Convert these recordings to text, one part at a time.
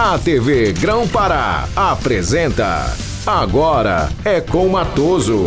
A TV Grão-Pará apresenta Agora é com Matoso.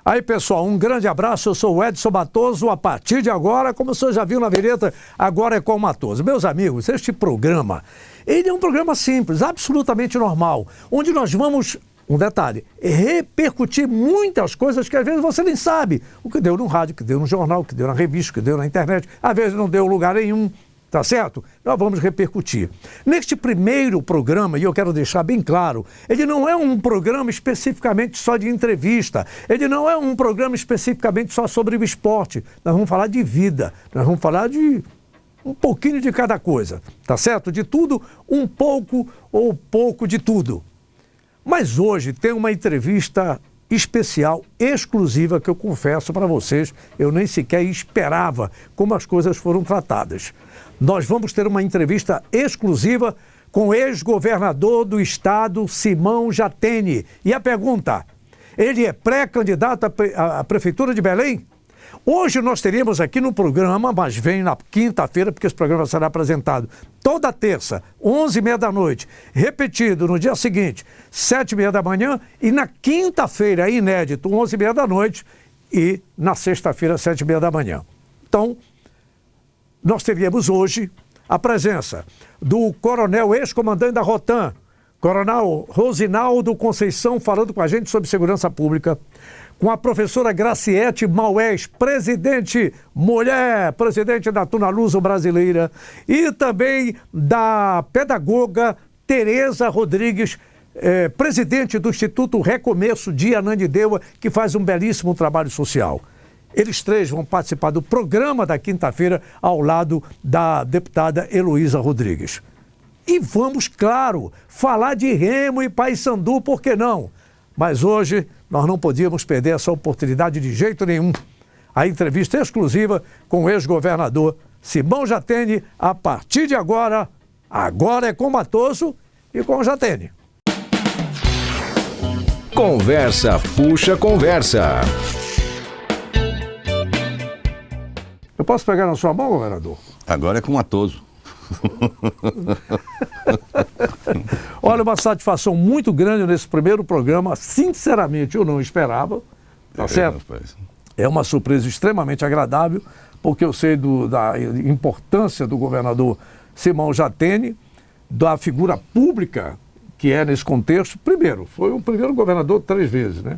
Aí, pessoal, um grande abraço, eu sou o Edson Matoso. A partir de agora, como o senhor já viu na vinheta, Agora é com o Matoso. Meus amigos, este programa, ele é um programa simples, absolutamente normal, onde nós vamos, um detalhe, repercutir muitas coisas que às vezes você nem sabe. O que deu no rádio, o que deu no jornal, o que deu na revista, o que deu na internet, às vezes não deu lugar nenhum. Tá certo? Nós vamos repercutir. Neste primeiro programa, e eu quero deixar bem claro, ele não é um programa especificamente só de entrevista, ele não é um programa especificamente só sobre o esporte. Nós vamos falar de vida, nós vamos falar de um pouquinho de cada coisa, tá certo? De tudo, um pouco ou pouco de tudo. Mas hoje tem uma entrevista especial, exclusiva, que eu confesso para vocês, eu nem sequer esperava como as coisas foram tratadas. Nós vamos ter uma entrevista exclusiva com o ex-governador do estado, Simão Jatene. E a pergunta, ele é pré-candidato à Prefeitura de Belém? Hoje nós teríamos aqui no programa, mas vem na quinta-feira, porque esse programa será apresentado toda terça, 11h30 da noite, repetido no dia seguinte, 7h30 da manhã, e na quinta-feira, inédito, 11h30 da noite, e na sexta-feira, 7h30 da manhã. Então, nós teríamos hoje a presença do coronel ex-comandante da Rotam, coronel Rosinaldo Conceição, falando com a gente sobre segurança pública, com a professora Graciete Maués, presidente mulher, presidente da Tunaluso Brasileira, e também da pedagoga Tereza Rodrigues, presidente do Instituto Recomeço de Ananindeua, que faz um belíssimo trabalho social. Eles três vão participar do programa da quinta-feira ao lado da deputada Heloísa Rodrigues. E vamos, claro, falar de Remo e Paysandu, por que não? Mas hoje nós não podíamos perder essa oportunidade de jeito nenhum. A entrevista exclusiva com o ex-governador Simão Jatene, a partir de agora, Agora é com Matoso e com Jatene. Conversa puxa conversa. Eu posso pegar na sua mão, governador? Agora é com Matoso. Olha, uma satisfação muito grande nesse primeiro programa. Sinceramente, eu não esperava, tá certo? Rapaz. É uma surpresa extremamente agradável, porque eu sei da importância do governador Simão Jatene, da figura pública que é nesse contexto. Primeiro, foi o primeiro governador 3 vezes, né?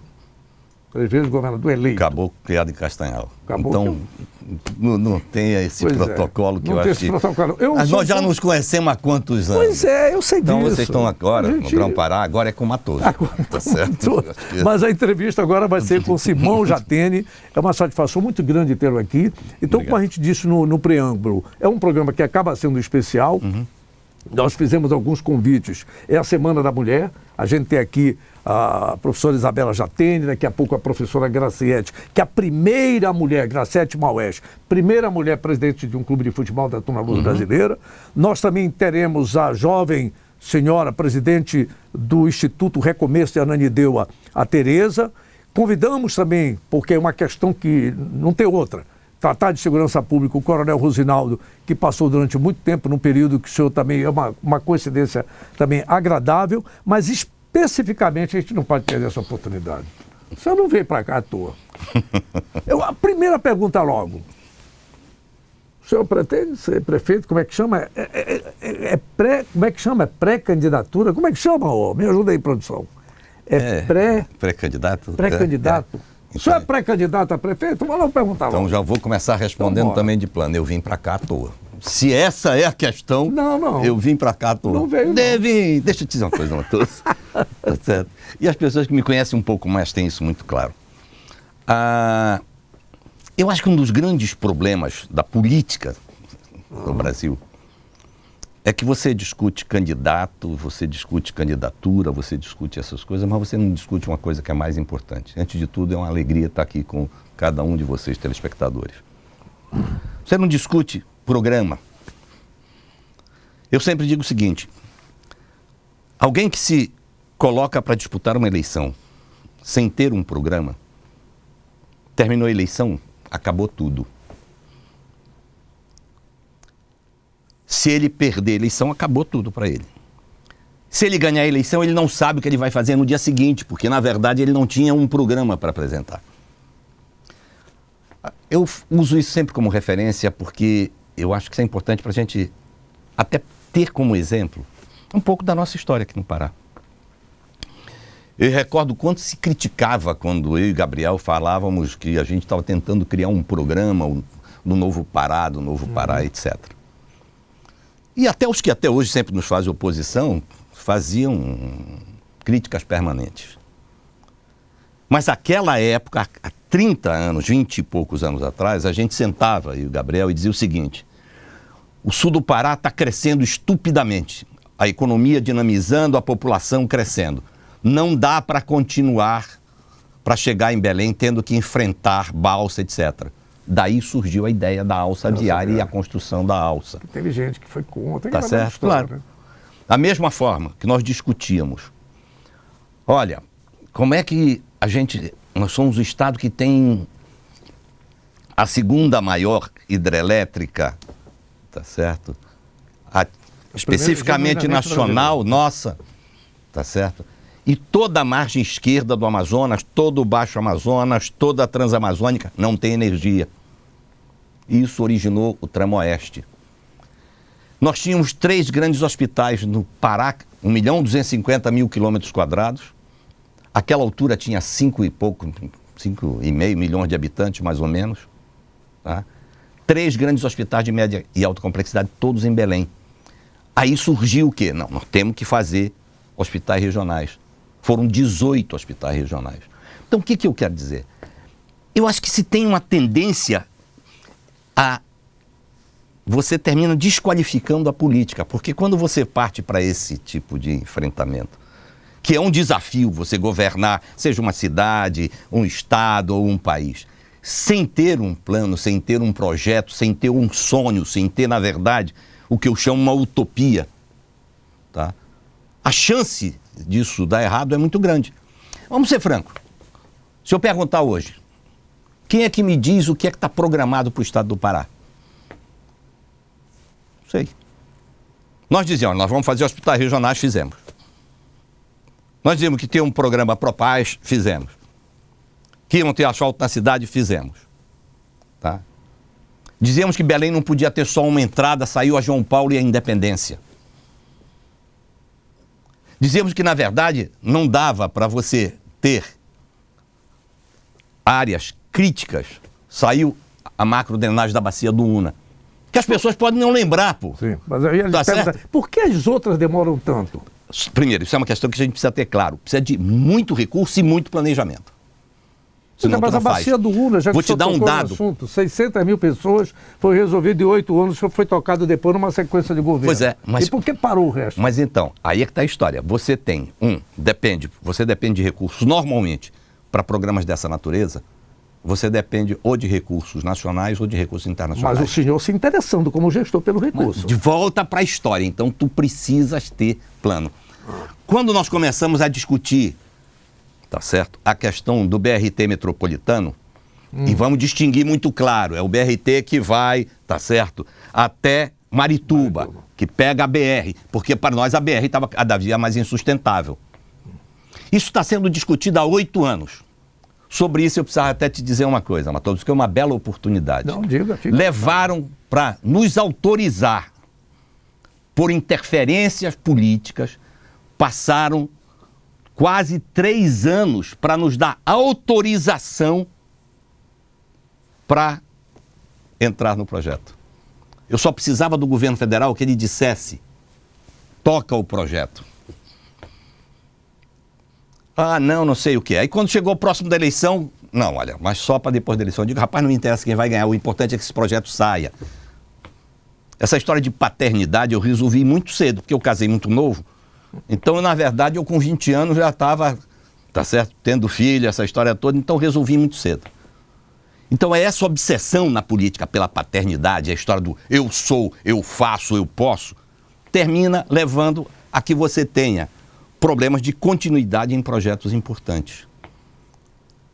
3 vezes governador eleito. Acabou criado em Castanhal. Acabou então, não tem esse protocolo que eu acho que... Mas nós já nos conhecemos há quantos anos? Pois é, eu sei disso. Então vocês estão agora no Grão-Pará, agora é com Matoso. Tá certo? Mas a entrevista agora vai ser com Simão Jatene. É uma satisfação muito grande tê-lo aqui. Então, Obrigado. Como a gente disse no preâmbulo, é um programa que acaba sendo especial. Uhum. Nós fizemos alguns convites. É a Semana da Mulher. A gente tem aqui a professora Isabela Jatene, daqui a pouco a professora Graciete, que é a primeira mulher, Graciete Maués, primeira mulher presidente de um clube de futebol da Tunaluso Brasileira. Nós também teremos a jovem senhora presidente do Instituto Recomeço de Ananindeua, a Tereza. Convidamos também, porque é uma questão que não tem outra, tratar de segurança pública, o coronel Rosinaldo, que passou durante muito tempo, num período que o senhor também é uma coincidência também agradável, mas especificamente a gente não pode perder essa oportunidade. O senhor não veio para cá à toa. A primeira pergunta logo. O senhor pretende ser prefeito? Como é que chama? Como é que chama? É pré-candidatura? Como é que chama? Me ajuda aí, produção. Pré-candidato? Pré-candidato. O senhor é pré-candidato a prefeito? Vamos lá perguntar logo. Então já vou começar respondendo também de plano. Eu vim para cá à toa. Se essa é a questão, não. Eu vim para cá à toa. Não veio, Deixa eu te dizer uma coisa, Matoso. Tá certo? E as pessoas que me conhecem um pouco mais têm isso muito claro. Eu acho que um dos grandes problemas da política no Brasil é que você discute candidato, você discute candidatura, você discute essas coisas, mas você não discute uma coisa que é mais importante. Antes de tudo, é uma alegria estar aqui com cada um de vocês, telespectadores. Você não discute programa. Eu sempre digo o seguinte: Alguém que se coloca para disputar uma eleição sem ter um programa, terminou a eleição, acabou tudo. Se ele perder a eleição, acabou tudo para ele. Se ele ganhar a eleição, ele não sabe o que ele vai fazer no dia seguinte, porque, na verdade, ele não tinha um programa para apresentar. Eu uso isso sempre como referência, porque eu acho que isso é importante para a gente até ter como exemplo um pouco da nossa história aqui no Pará. Eu recordo quanto se criticava quando eu e Gabriel falávamos que a gente estava tentando criar um programa do Novo Pará, etc. E até os que até hoje sempre nos fazem oposição faziam críticas permanentes. Mas naquela época, há 30 anos, 20 e poucos anos atrás, a gente sentava, eu e o Gabriel, e dizia o seguinte: o sul do Pará está crescendo estupidamente, a economia dinamizando, a população crescendo. Não dá para continuar para chegar em Belém tendo que enfrentar balsa, etc. Daí surgiu a ideia da alça viária e a construção da alça. Teve gente que foi contra. Tá certo? Claro. Né? Da mesma forma que nós discutíamos, olha, como é que nós somos o estado que tem a segunda maior hidrelétrica, tá certo? Especificamente nacional, nossa, tá certo? E toda a margem esquerda do Amazonas, todo o Baixo Amazonas, toda a Transamazônica não tem energia. Isso originou o Tramoeste. Nós tínhamos 3 grandes hospitais no Pará, 1.250.000 km². Àquela altura tinha 5,5 milhões de habitantes, mais ou menos. Tá? 3 grandes hospitais de média e alta complexidade, todos em Belém. Aí surgiu o quê? Não, nós temos que fazer hospitais regionais. Foram 18 hospitais regionais. Então, o que eu quero dizer? Eu acho que se tem uma tendência a... Você termina desqualificando a política, porque quando você parte para esse tipo de enfrentamento, que é um desafio você governar, seja uma cidade, um estado ou um país, sem ter um plano, sem ter um projeto, sem ter um sonho, sem ter, na verdade, o que eu chamo uma utopia, tá? A chance disso dar errado é muito grande. Vamos ser francos. Se eu perguntar hoje, quem é que me diz o que é que está programado para o estado do Pará? Não sei. Nós dizíamos, nós vamos fazer hospitais regionais, fizemos. Nós dizíamos que ter um programa Propaz, fizemos. Que iam ter asfalto na cidade, fizemos. Tá? Dizíamos que Belém não podia ter só uma entrada, saiu a João Paulo e a Independência. Dizíamos que, na verdade, não dava para você ter áreas críticas, saiu a macrodrenagem da bacia do Una. Que as pessoas podem não lembrar, pô. Sim, mas eu ia lhe perguntar, por que as outras demoram tanto? Primeiro, isso é uma questão que a gente precisa ter claro. Precisa de muito recurso e muito planejamento. Senão mas a bacia do Una, já que vou te dar um dado. Assunto, 600 mil pessoas, foi resolvido em 8 anos, foi tocado depois numa sequência de governo. Pois é, mas... E por que parou o resto? Mas então, aí é que está a história. Você tem, você depende de recursos, normalmente, para programas dessa natureza, você depende ou de recursos nacionais ou de recursos internacionais. Mas o senhor se interessando como gestor pelo recurso. Mas de volta para a história, então tu precisas ter plano. Quando nós começamos a discutir, tá certo, a questão do BRT metropolitano, e vamos distinguir muito claro, é o BRT que vai, tá certo, até Marituba, que pega a BR, porque para nós a BR estava cada dia mais insustentável. Isso está sendo discutido há 8 anos. Sobre isso eu precisava até te dizer uma coisa, Matoso, que é uma bela oportunidade. Não, diga, fica. Levaram para nos autorizar, por interferências políticas, passaram quase 3 anos para nos dar autorização para entrar no projeto. Eu só precisava do governo federal que ele dissesse, toca o projeto. Ah, não sei o que. Aí quando chegou o próximo da eleição, não, olha, mas só para depois da eleição. Eu digo, rapaz, não me interessa quem vai ganhar, o importante é que esse projeto saia. Essa história de paternidade eu resolvi muito cedo, porque eu casei muito novo. Então, na verdade, eu com 20 anos já estava, tá certo, tendo filho, essa história toda, então resolvi muito cedo. Então é essa obsessão na política pela paternidade, a história do eu sou, eu faço, eu posso, termina levando a que você tenha problemas de continuidade em projetos importantes.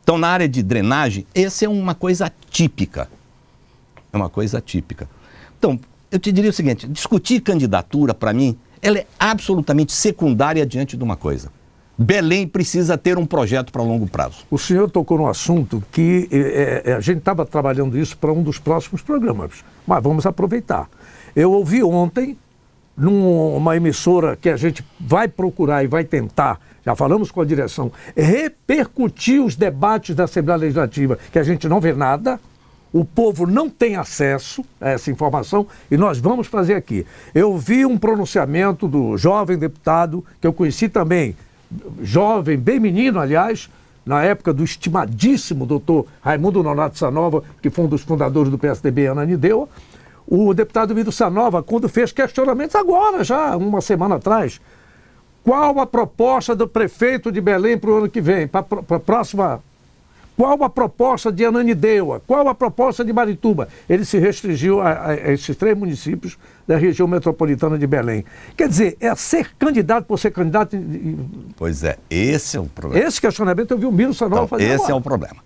Então, na área de drenagem, essa é uma coisa típica. É uma coisa típica. Então, eu te diria o seguinte, discutir candidatura, para mim, ela é absolutamente secundária diante de uma coisa. Belém precisa ter um projeto para longo prazo. O senhor tocou num assunto que a gente estava trabalhando isso para um dos próximos programas, mas vamos aproveitar. Eu ouvi ontem, numa emissora que a gente vai procurar e vai tentar, já falamos com a direção, repercutir os debates da Assembleia Legislativa, que a gente não vê nada, o povo não tem acesso a essa informação e nós vamos fazer aqui. Eu vi um pronunciamento do jovem deputado, que eu conheci também, jovem, bem menino, aliás, na época do estimadíssimo doutor Raimundo Nonato Sanova, que foi um dos fundadores do PSDB em Ananindeua. O deputado Vitor Sanova, quando fez questionamentos agora, já uma semana atrás, qual a proposta do prefeito de Belém para o ano que vem, para a próxima... Qual a proposta de Ananindeua? Qual a proposta de Marituba? Ele se restringiu a esses 3 municípios da região metropolitana de Belém. Quer dizer, é ser candidato por ser candidato... Pois é, esse é o problema. Esse questionamento eu vi o Miro Sanova fazer esse agora. é o problema.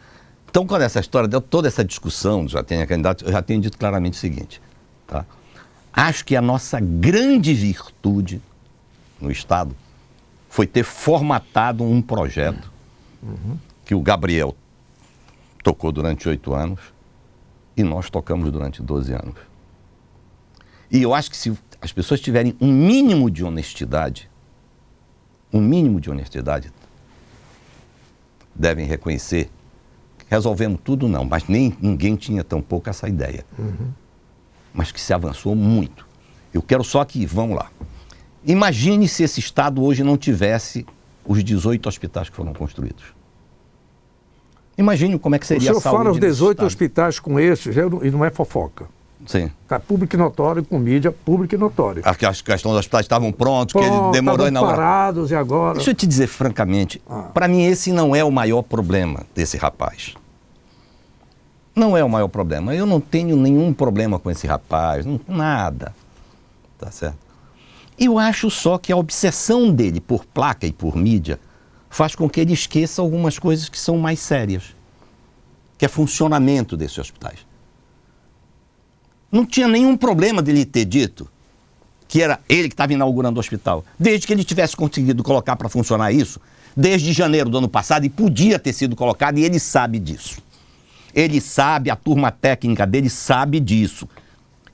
Então, quando essa história deu toda essa discussão, já tem a candidato, eu já tenho dito claramente o seguinte, tá? Acho que a nossa grande virtude no Estado foi ter formatado um projeto que o Gabriel tocou durante 8 anos e nós tocamos durante 12 anos. E eu acho que se as pessoas tiverem um mínimo de honestidade, devem reconhecer que resolvemos tudo não, mas nem ninguém tinha tampouco essa ideia. Mas que se avançou muito. Eu quero só que, vamos lá, imagine se esse Estado hoje não tivesse os 18 hospitais que foram construídos. Imagine como é que seria a saúde. O senhor fala os 18 hospitais com esses, e não é fofoca. Sim. Está público e notório, com mídia pública e notória. A questão dos hospitais estavam prontos, que ele demorou estavam parados e agora... Deixa eu te dizer francamente, para mim esse não é o maior problema desse rapaz. Não é o maior problema. Eu não tenho nenhum problema com esse rapaz, nada. Tá certo? Eu acho só que a obsessão dele por placa e por mídia faz com que ele esqueça algumas coisas que são mais sérias, que é funcionamento desses hospitais. Não tinha nenhum problema dele ter dito que era ele que estava inaugurando o hospital, desde que ele tivesse conseguido colocar para funcionar isso, desde janeiro do ano passado, e podia ter sido colocado, e ele sabe disso. Ele sabe, a turma técnica dele sabe disso.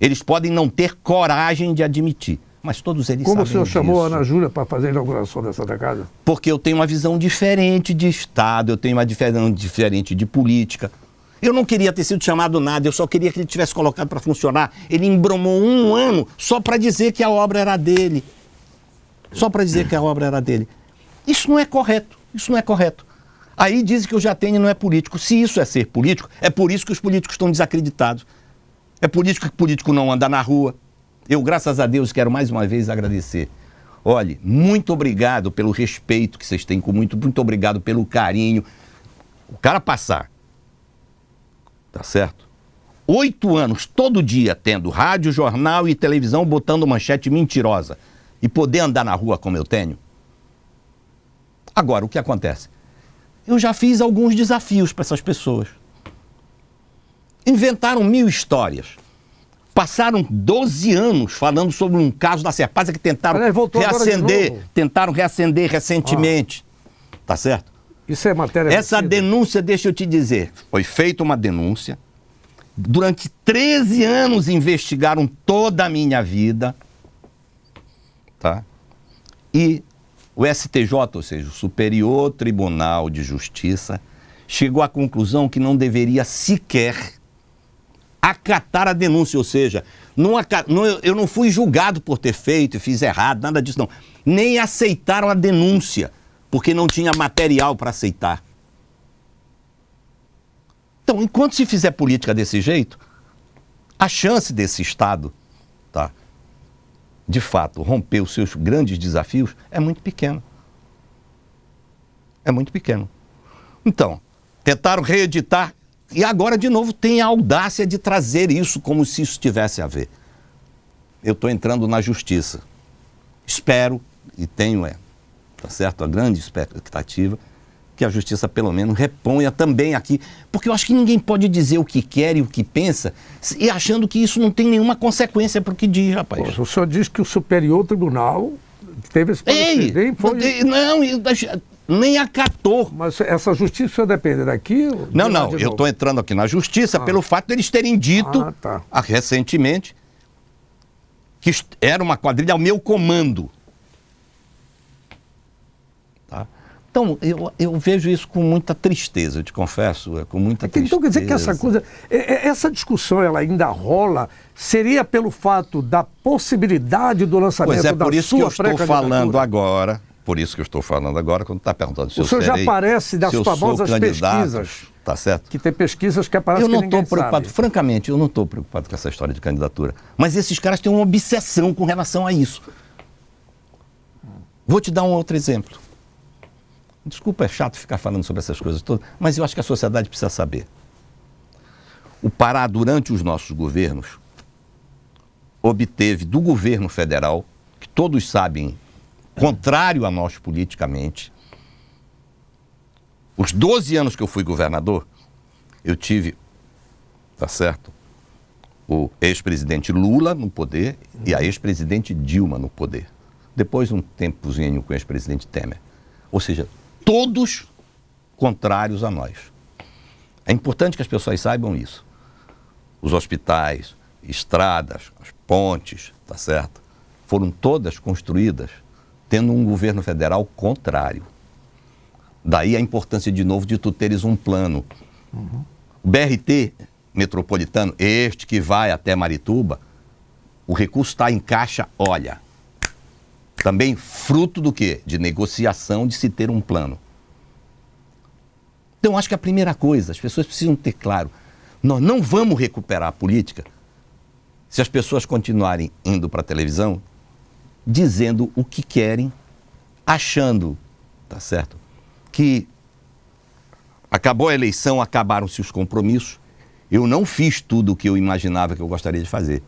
Eles podem não ter coragem de admitir, mas todos eles sabem disso. Como o senhor chamou a Ana Júlia para fazer a inauguração dessa casa? Porque eu tenho uma visão diferente de Estado, eu tenho uma visão diferente de política. Eu não queria ter sido chamado nada, eu só queria que ele tivesse colocado para funcionar. Ele embromou 1 ano só para dizer que a obra era dele. Só para dizer que a obra era dele. Isso não é correto, isso não é correto. Aí dizem que o Jatene não é político. Se isso é ser político, é por isso que os políticos estão desacreditados. É por isso que o político não anda na rua. Eu, graças a Deus, quero mais uma vez agradecer. Olhe, muito obrigado pelo respeito que vocês têm, muito obrigado pelo carinho. O cara passar, tá certo? 8 anos, todo dia, tendo rádio, jornal e televisão, botando manchete mentirosa e poder andar na rua como eu tenho. Agora, o que acontece? Eu já fiz alguns desafios para essas pessoas. Inventaram 1000 histórias. Passaram 12 anos falando sobre um caso da Serpasa que tentaram reacender recentemente. Tá certo? Isso é matéria... Essa denúncia, deixa eu te dizer, foi feita uma denúncia. Durante 13 anos investigaram toda a minha vida. Tá? E o STJ, ou seja, o Superior Tribunal de Justiça, chegou à conclusão que não deveria sequer acatar a denúncia, ou seja, eu não fui julgado por ter feito e fiz errado, nada disso não. Nem aceitaram a denúncia, porque não tinha material para aceitar. Então, enquanto se fizer política desse jeito, a chance desse Estado, tá, de fato, romper os seus grandes desafios é muito pequena. É muito pequeno. Então, tentaram reeditar e agora, de novo, tem a audácia de trazer isso como se isso tivesse a ver. Eu estou entrando na justiça. Espero e tenho tá certo? A grande expectativa que a justiça pelo menos reponha também aqui, porque eu acho que ninguém pode dizer o que quer e o que pensa e achando que isso não tem nenhuma consequência para o que diz, rapaz. Poxa, o senhor diz que o Superior Tribunal teve esse parecer. Nem acatou. Mas essa justiça depende daqui? Não, eu estou entrando aqui na justiça pelo fato deles terem dito recentemente que era uma quadrilha ao meu comando. Tá? Então, eu vejo isso com muita tristeza, eu te confesso, com muita tristeza. Então quer dizer que essa coisa, essa discussão ela ainda rola, seria pelo fato da possibilidade do lançamento da sua pré-candidatura? Pois é, por isso que eu estou falando agora. Por isso que eu estou falando agora, quando está perguntando se eu serei... O senhor já aparece das famosas pesquisas. Tá certo? Que tem pesquisas que aparecem que ninguém sabe. Eu não estou preocupado, francamente, eu não estou preocupado com essa história de candidatura. Mas esses caras têm uma obsessão com relação a isso. Vou te dar um outro exemplo. Desculpa, é chato ficar falando sobre essas coisas todas, mas eu acho que a sociedade precisa saber. O Pará, durante os nossos governos, obteve do governo federal, que todos sabem, contrário a nós politicamente. Os 12 anos que eu fui governador, eu tive, tá certo, o ex-presidente Lula no poder e a ex-presidente Dilma no poder. Depois um tempozinho com o ex-presidente Temer. Ou seja, todos contrários a nós. É importante que as pessoas saibam isso. Os hospitais, estradas, as pontes, tá certo, foram todas construídas tendo um governo federal contrário. Daí a importância, de novo, de tu teres um plano. O BRT metropolitano, este que vai até Marituba, o recurso está em caixa, olha. Também fruto do quê? De negociação, de se ter um plano. Então, acho que a primeira coisa, as pessoas precisam ter claro, nós não vamos recuperar a política se as pessoas continuarem indo para a televisão dizendo o que querem, achando, tá certo, que acabou a eleição, acabaram-se os compromissos. Eu não fiz tudo o que eu imaginava que eu gostaria de fazer.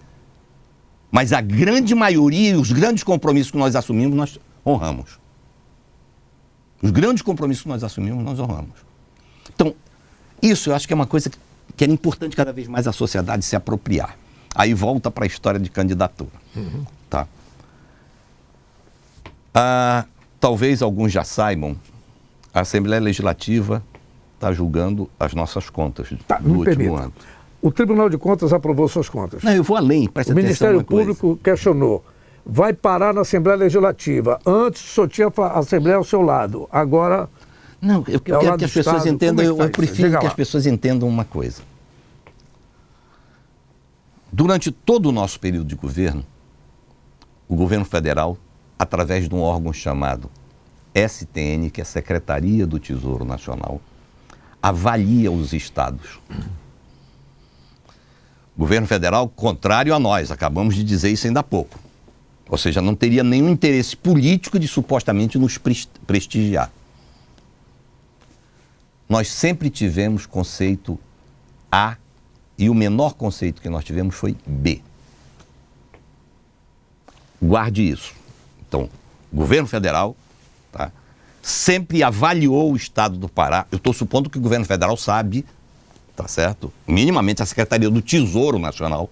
Mas a grande maioria e os grandes compromissos que nós assumimos, nós honramos. Os grandes compromissos que nós assumimos, nós honramos. Então, isso eu acho que é uma coisa que era importante cada vez mais a sociedade se apropriar. Aí volta para a história de candidatura. Tá? Talvez alguns já saibam, a Assembleia Legislativa está julgando as nossas contas do último ano. O Tribunal de Contas aprovou suas contas. Não, eu vou além, presta atenção. O Ministério Público questionou. Vai parar na Assembleia Legislativa. Antes só tinha a Assembleia ao seu lado. Agora... Não, eu quero que as pessoas entendam, eu prefiro que as pessoas entendam uma coisa. Durante todo o nosso período de governo, o governo federal, através de um órgão chamado STN, que é a Secretaria do Tesouro Nacional, avalia os estados. O governo federal, contrário a nós, acabamos de dizer isso ainda há pouco. Ou seja, não teria nenhum interesse político de supostamente nos prestigiar. Nós sempre tivemos conceito A e o menor conceito que nós tivemos foi B. Guarde isso. Então, o governo federal, tá, sempre avaliou o estado do Pará. Eu estou supondo que o governo federal sabe, tá certo? Minimamente a Secretaria do Tesouro Nacional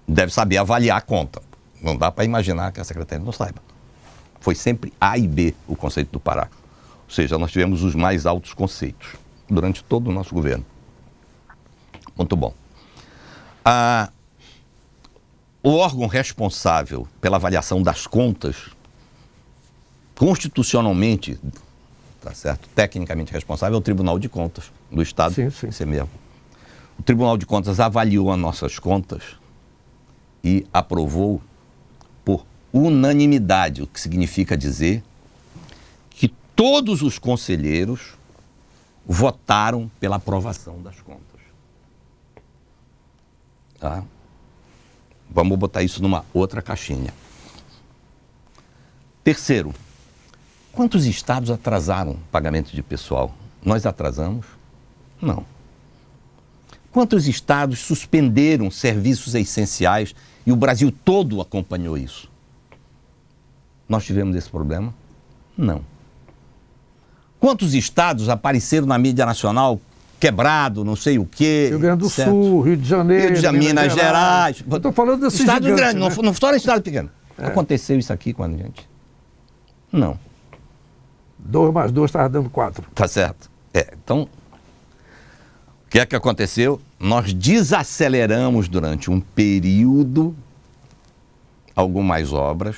deve saber avaliar a conta. Não dá para imaginar que a Secretaria não saiba. Foi sempre A e B o conceito do Pará. Ou seja, nós tivemos os mais altos conceitos durante todo o nosso governo. Muito bom. O órgão responsável pela avaliação das contas, constitucionalmente, tá certo, tecnicamente responsável, é o Tribunal de Contas do Estado. Sim, sim. Esse mesmo. O Tribunal de Contas avaliou as nossas contas e aprovou por unanimidade, o que significa dizer que todos os conselheiros votaram pela aprovação das contas. Tá? Vamos botar isso numa outra caixinha. Terceiro, quantos estados atrasaram o pagamento de pessoal? Nós atrasamos? Não. Quantos estados suspenderam serviços essenciais e o Brasil todo acompanhou isso? Nós tivemos esse problema? Não. Quantos estados apareceram na mídia nacional quebrado, não sei o quê? Rio Grande do certo? Sul, Rio de Janeiro, Minas Gerais. Estou falando desses Estados gigantes, grandes, né? não fora estado pequeno. Aconteceu isso aqui com a gente? Não. 2 mais 2 estava dando 4. Tá certo. Então, o que é que aconteceu? Nós desaceleramos durante um período algumas obras.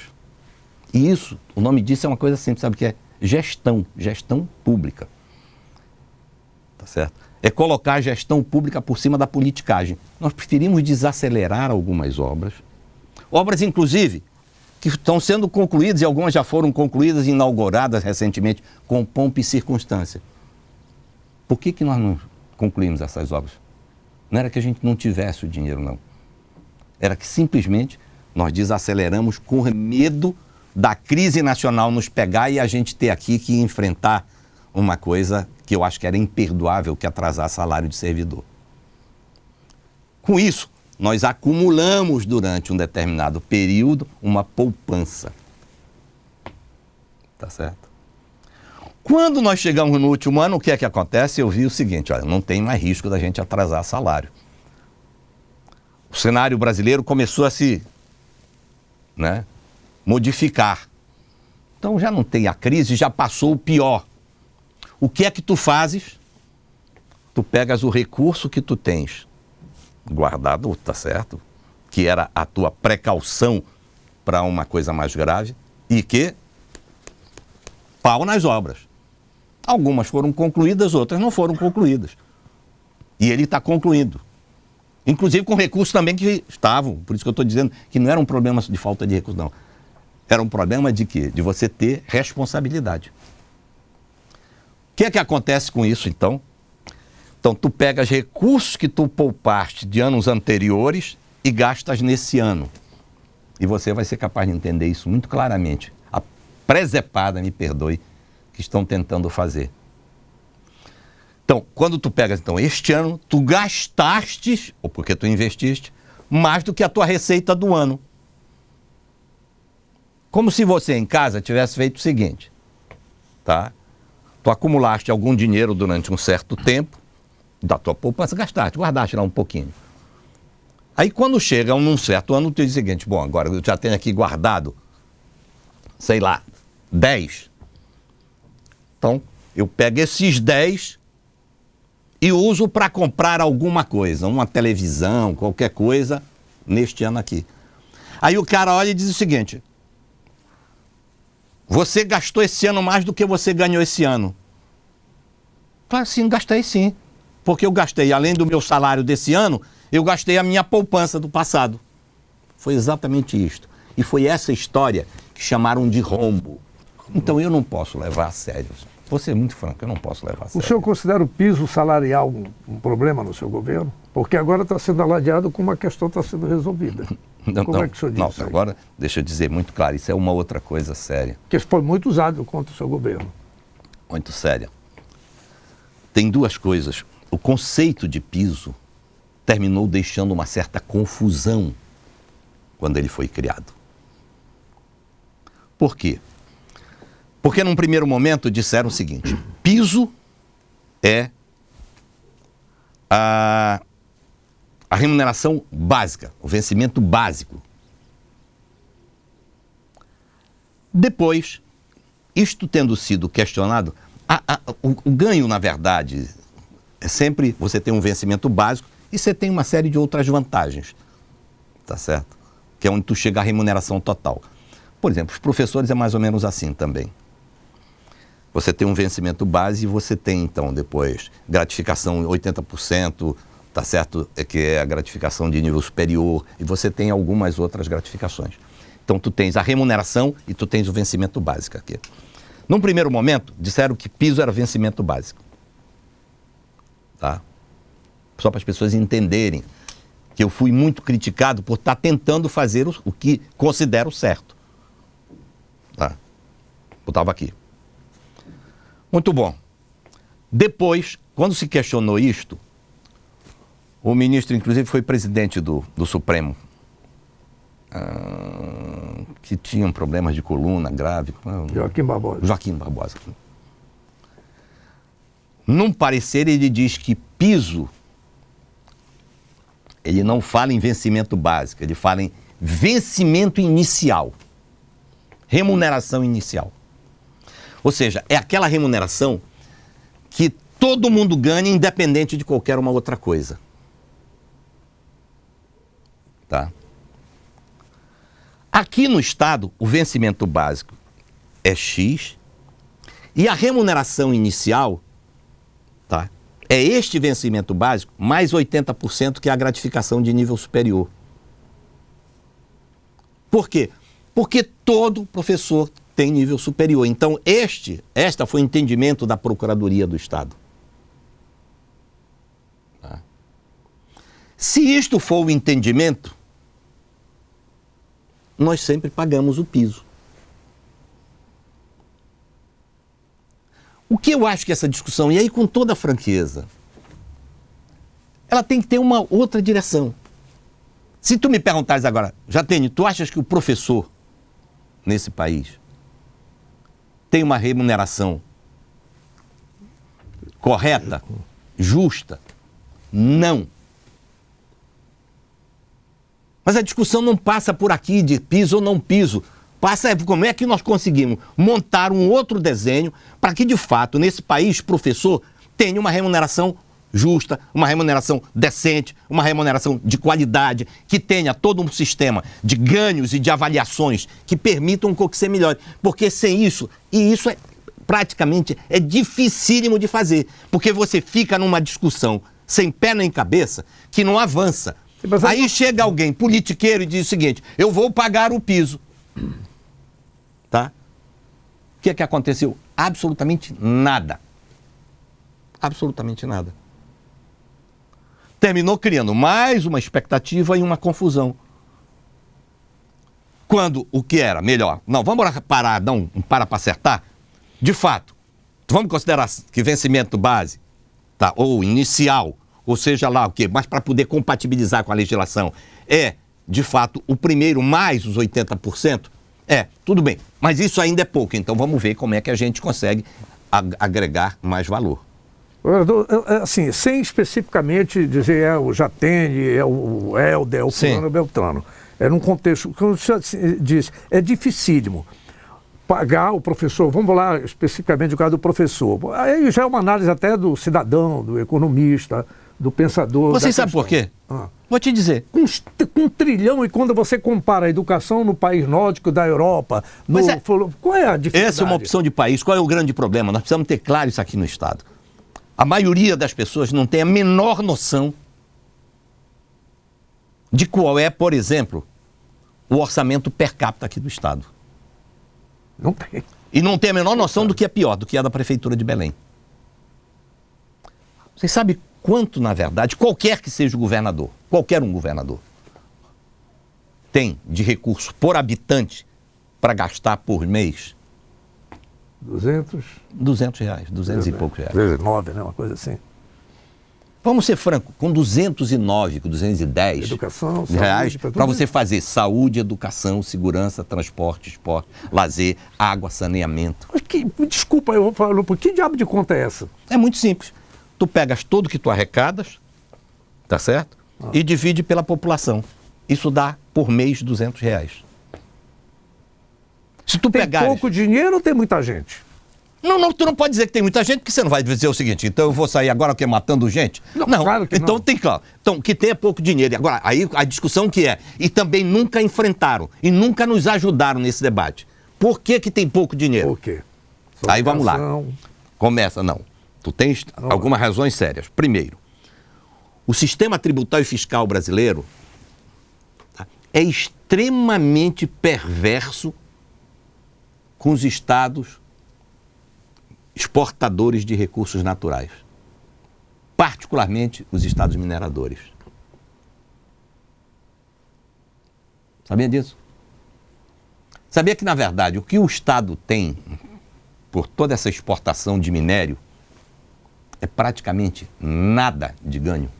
E isso, o nome disso é uma coisa simples, sabe o que é? Gestão pública. Tá certo? É colocar a gestão pública por cima da politicagem. Nós preferimos desacelerar algumas obras. Obras, inclusive, que estão sendo concluídas, e algumas já foram concluídas e inauguradas recentemente, com pompa e circunstância. Por que nós não concluímos essas obras? Não era que a gente não tivesse o dinheiro, não. Era que simplesmente nós desaceleramos com medo da crise nacional nos pegar e a gente ter aqui que enfrentar uma coisa que eu acho que era imperdoável, que é atrasar salário de servidor. Com isso, nós acumulamos durante um determinado período uma poupança. Tá certo? Quando nós chegamos no último ano, o que é que acontece? Eu vi o seguinte, olha, não tem mais risco da gente atrasar salário. O cenário brasileiro começou a se modificar. Então já não tem a crise, já passou o pior. O que é que tu fazes? Tu pegas o recurso que tu tens guardado, tá certo? Que era a tua precaução para uma coisa mais grave e que pau nas obras. Algumas foram concluídas, outras não foram concluídas. E ele está concluindo. Inclusive com recursos também que estavam. Por isso que eu estou dizendo que não era um problema de falta de recursos, não. Era um problema de quê? De você ter responsabilidade. O que é que acontece com isso, então? Então, tu pegas recursos que tu poupaste de anos anteriores e gastas nesse ano. E você vai ser capaz de entender isso muito claramente. A presepada, me perdoe, que estão tentando fazer. Então, quando tu pegas, então, este ano, tu gastaste, ou porque tu investiste, mais do que a tua receita do ano. Como se você em casa tivesse feito o seguinte, tá? Tu acumulaste algum dinheiro durante um certo tempo, da tua poupança, gastaste, guardaste lá um pouquinho. Aí quando chega num certo ano, tu diz o seguinte, bom, agora eu já tenho aqui guardado, sei lá, 10. Então, eu pego esses 10 e uso para comprar alguma coisa, uma televisão, qualquer coisa, neste ano aqui. Aí o cara olha e diz o seguinte, você gastou esse ano mais do que você ganhou esse ano. Claro, sim, gastei sim. Porque eu gastei, além do meu salário desse ano, eu gastei a minha poupança do passado. Foi exatamente isto. E foi essa história que chamaram de rombo. Então eu não posso levar a sério. Vou ser muito franco, eu não posso levar a sério. O senhor considera o piso salarial um problema no seu governo? Porque agora está sendo aladeado como a questão está sendo resolvida. Como é que o senhor diz isso aí? Agora, deixa eu dizer muito claro, isso é uma outra coisa séria. Porque foi muito usado contra o seu governo. Muito séria. Tem duas coisas. O conceito de piso terminou deixando uma certa confusão quando ele foi criado. Por quê? Porque num primeiro momento disseram o seguinte, piso é a remuneração básica, o vencimento básico. Depois, isto tendo sido questionado, o ganho, na verdade, é sempre você tem um vencimento básico e você tem uma série de outras vantagens, tá certo? Que é onde tu chega à remuneração total. Por exemplo, os professores é mais ou menos assim também. Você tem um vencimento base e você tem, então, depois, gratificação 80%, tá certo? Que é a gratificação de nível superior, e você tem algumas outras gratificações. Então, tu tens a remuneração e tu tens o vencimento básico aqui. Num primeiro momento, disseram que piso era vencimento básico. Tá? Só para as pessoas entenderem que eu fui muito criticado por estar tentando fazer o que considero certo. Tá? Eu estava aqui. Muito bom. Depois, quando se questionou isto, o ministro, inclusive, foi presidente do Supremo. que tinham problemas de coluna grave. Joaquim Barbosa. Joaquim Barbosa. Num parecer, ele diz que piso, ele não fala em vencimento básico, ele fala em vencimento inicial. Remuneração inicial. Ou seja, é aquela remuneração que todo mundo ganha, independente de qualquer uma outra coisa. Tá? Aqui no Estado, o vencimento básico é X e a remuneração inicial, tá, é este vencimento básico mais 80%, que é a gratificação de nível superior. Por quê? Porque todo professor tem nível superior. Então, esta foi o entendimento da Procuradoria do Estado. Tá? Se isto for o entendimento, nós sempre pagamos o piso. O que eu acho que essa discussão, e aí com toda a franqueza, ela tem que ter uma outra direção. Se tu me perguntares agora, Jatene, tu achas que o professor nesse país tem uma remuneração correta, justa? Não. Mas a discussão não passa por aqui de piso ou não piso. Passa como é que nós conseguimos montar um outro desenho para que, de fato, nesse país, professor tenha uma remuneração justa, uma remuneração decente, uma remuneração de qualidade, que tenha todo um sistema de ganhos e de avaliações que permitam que você melhore. Porque sem isso, e isso praticamente é dificílimo de fazer, porque você fica numa discussão sem pé nem cabeça que não avança. Aí chega alguém, politiqueiro, e diz o seguinte: eu vou pagar o piso. Tá? O que é que aconteceu? Absolutamente nada. Absolutamente nada. Terminou criando mais uma expectativa e uma confusão. Quando o que era melhor? Não, vamos parar, não, para acertar. De fato, vamos considerar que vencimento base, tá, ou inicial, ou seja lá o quê, mas para poder compatibilizar com a legislação, é, de fato, o primeiro mais os 80%, tudo bem, mas isso ainda é pouco, então vamos ver como é que a gente consegue agregar mais valor. Assim, sem especificamente dizer é o Jatene, é o Helder, é o fulano, é o Beltrano. É num contexto, como você disse, é dificílimo pagar o professor, vamos lá especificamente no caso do professor. Aí já é uma análise até do cidadão, do economista, do pensador. Você sabe por quê? Vou te dizer. Com 1 trilhão, e quando você compara a educação no país nórdico da Europa, qual é a dificuldade? Essa é uma opção de país. Qual é o grande problema? Nós precisamos ter claro isso aqui no Estado. A maioria das pessoas não tem a menor noção de qual é, por exemplo, o orçamento per capita aqui do Estado. Não tem. E não tem a menor noção do que é pior, do que é da Prefeitura de Belém. Vocês sabem quanto, na verdade, qualquer que seja o governador, qualquer um governador, tem de recurso por habitante para gastar por mês? 200 reais, 200 e poucos reais. 209, né? Uma coisa assim. Vamos ser francos, com 209, com 210 educação, reais, saúde, para você fazer saúde, educação, segurança, transporte, esporte, lazer, água, saneamento. Mas desculpa, eu falo, que diabo de conta é essa? É muito simples. Tu pegas tudo que tu arrecadas, tá certo? E divide pela população. Isso dá, por mês, 200 reais. Se tu tem pouco dinheiro ou tem muita gente? Não, tu não pode dizer que tem muita gente, porque você não vai dizer o seguinte: então eu vou sair agora que matando gente? Não, claro que então não. tem claro. Então, que tenha pouco dinheiro. Agora, aí a discussão que é, e também nunca enfrentaram, e nunca nos ajudaram nesse debate. Por que tem pouco dinheiro? Por quê? Aí vamos lá. Começa, não. Tu tens algumas razões sérias. Primeiro, o sistema tributário e fiscal brasileiro, tá, é extremamente perverso com os estados exportadores de recursos naturais, particularmente os estados mineradores. Sabia disso? Sabia que, na verdade, o que o Estado tem por toda essa exportação de minério é praticamente nada de ganho?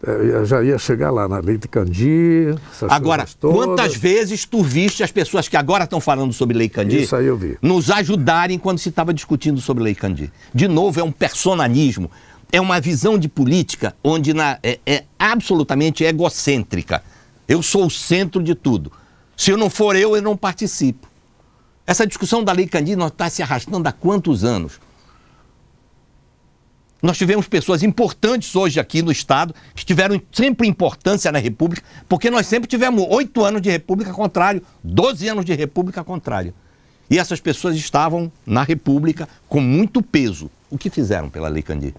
Eu já ia chegar lá na Lei Candir. Agora, quantas vezes tu viste as pessoas que agora estão falando sobre Lei Candir Isso aí eu vi. nos ajudarem quando se estava discutindo sobre Lei Candir? De novo, é um personalismo, é uma visão de política onde é absolutamente egocêntrica. Eu sou o centro de tudo. Se eu não for eu não participo. Essa discussão da Lei Candir está se arrastando há quantos anos? Nós tivemos pessoas importantes hoje aqui no Estado, que tiveram sempre importância na República, porque nós sempre tivemos 8 anos de República contrário, 12 anos de República contrário. E essas pessoas estavam na República com muito peso. O que fizeram pela Lei Candir?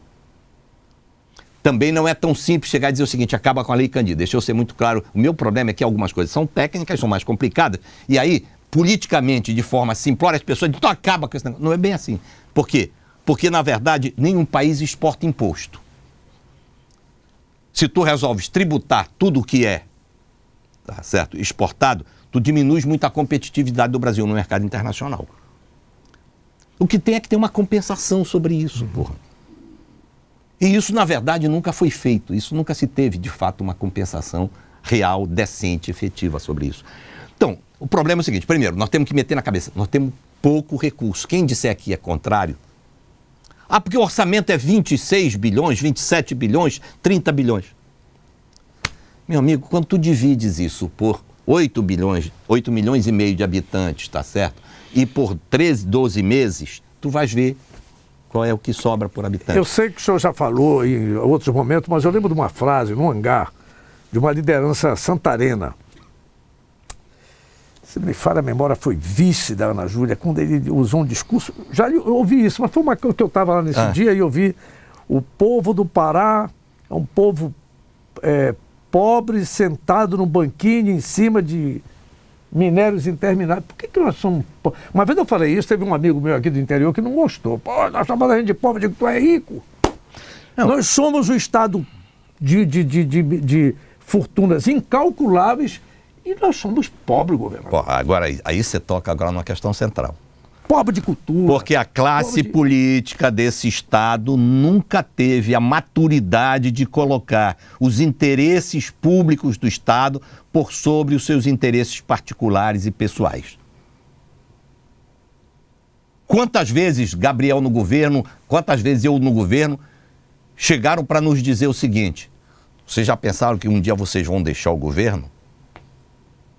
Também não é tão simples chegar e dizer o seguinte, acaba com a Lei Candir. Deixa eu ser muito claro, o meu problema é que algumas coisas são técnicas, são mais complicadas, e aí, politicamente, de forma simplória, as pessoas dizem, então acaba com esse negócio. Não é bem assim. Por quê? Porque, na verdade, nenhum país exporta imposto. Se tu resolves tributar tudo o que é, tá certo, exportado, tu diminuis muito a competitividade do Brasil no mercado internacional. O que tem é que ter uma compensação sobre isso, porra. E isso, na verdade, nunca foi feito. Isso nunca se teve, de fato, uma compensação real, decente, efetiva sobre isso. Então, o problema é o seguinte. Primeiro, nós temos que meter na cabeça, nós temos pouco recurso. Quem disser que é contrário, porque o orçamento é 26 bilhões, 27 bilhões, 30 bilhões. Meu amigo, quando tu divides isso por 8 milhões e meio de habitantes, tá certo? E por 13, 12 meses, tu vais ver qual é o que sobra por habitante. Eu sei que o senhor já falou em outros momentos, mas eu lembro de uma frase no hangar de uma liderança santarena. Se me falha a memória, foi vice da Ana Júlia, quando ele usou um discurso. Já eu ouvi isso, mas foi uma coisa que eu estava lá nesse dia e eu vi o povo do Pará é um povo pobre, sentado num banquinho em cima de minérios intermináveis. Por que nós somos pobres? Uma vez eu falei isso, teve um amigo meu aqui do interior que não gostou. Pô, nós chamamos a gente de pobre, eu digo, tu é rico. Não. Nós somos um estado de fortunas incalculáveis. E nós somos pobres, governador. Agora, aí você toca agora numa questão central. Pobre de cultura. Porque a classe política desse Estado nunca teve a maturidade de colocar os interesses públicos do Estado por sobre os seus interesses particulares e pessoais. Quantas vezes Gabriel no governo, quantas vezes eu no governo, chegaram para nos dizer o seguinte, vocês já pensaram que um dia vocês vão deixar o governo?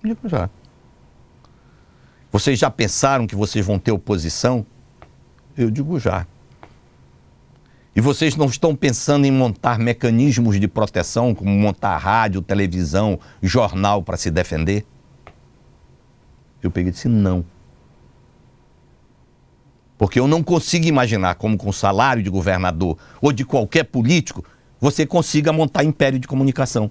Eu digo já. Vocês já pensaram que vocês vão ter oposição? Eu digo já. E vocês não estão pensando em montar mecanismos de proteção, como montar rádio, televisão, jornal para se defender? Eu peguei e disse não. Porque eu não consigo imaginar como com salário de governador ou de qualquer político, você consiga montar império de comunicação.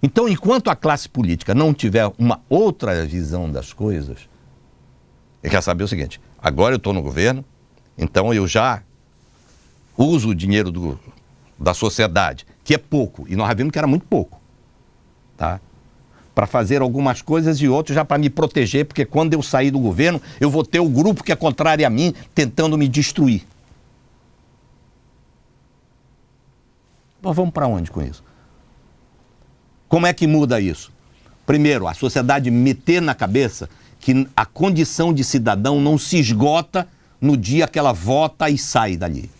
Então, enquanto a classe política não tiver uma outra visão das coisas, ele quer saber o seguinte, agora eu estou no governo, então eu já uso o dinheiro da sociedade, que é pouco, e nós vimos que era muito pouco, tá? Para fazer algumas coisas e outras já para me proteger, porque quando eu sair do governo, eu vou ter o grupo que é contrário a mim, tentando me destruir. Nós vamos para onde com isso? Como é que muda isso? Primeiro, a sociedade meter na cabeça que a condição de cidadão não se esgota no dia que ela vota e sai dali.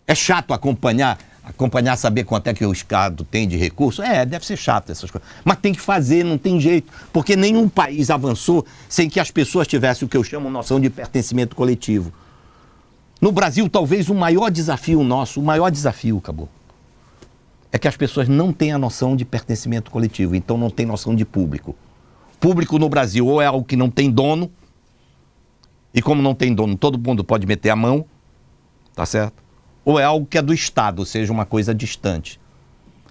É chato acompanhar, saber quanto é que o Estado tem de recurso? Deve ser chato essas coisas. Mas tem que fazer, não tem jeito. Porque nenhum país avançou sem que as pessoas tivessem o que eu chamo noção de pertencimento coletivo. No Brasil, talvez o maior desafio nosso, acabou, é que as pessoas não têm a noção de pertencimento coletivo, então não tem noção de público. Público no Brasil ou é algo que não tem dono, e como não tem dono, todo mundo pode meter a mão, tá certo? Ou é algo que é do Estado, ou seja, uma coisa distante.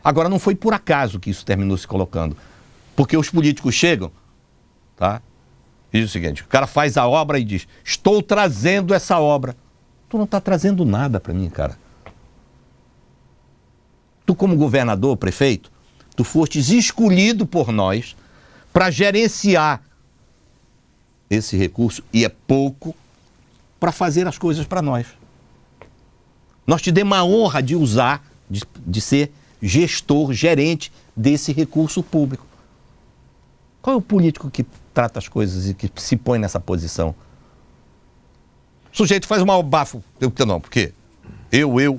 Agora, não foi por acaso que isso terminou se colocando, porque os políticos chegam, tá? E diz o seguinte, o cara faz a obra e diz, estou trazendo essa obra. Tu não está trazendo nada para mim, cara. Tu como governador, prefeito, tu fostes escolhido por nós para gerenciar esse recurso, e é pouco, para fazer as coisas para nós. Nós te demos a honra de usar, de ser gestor, gerente desse recurso público. Qual é o político que trata as coisas e que se põe nessa posição? O sujeito faz um mal bafo. Não, porque eu.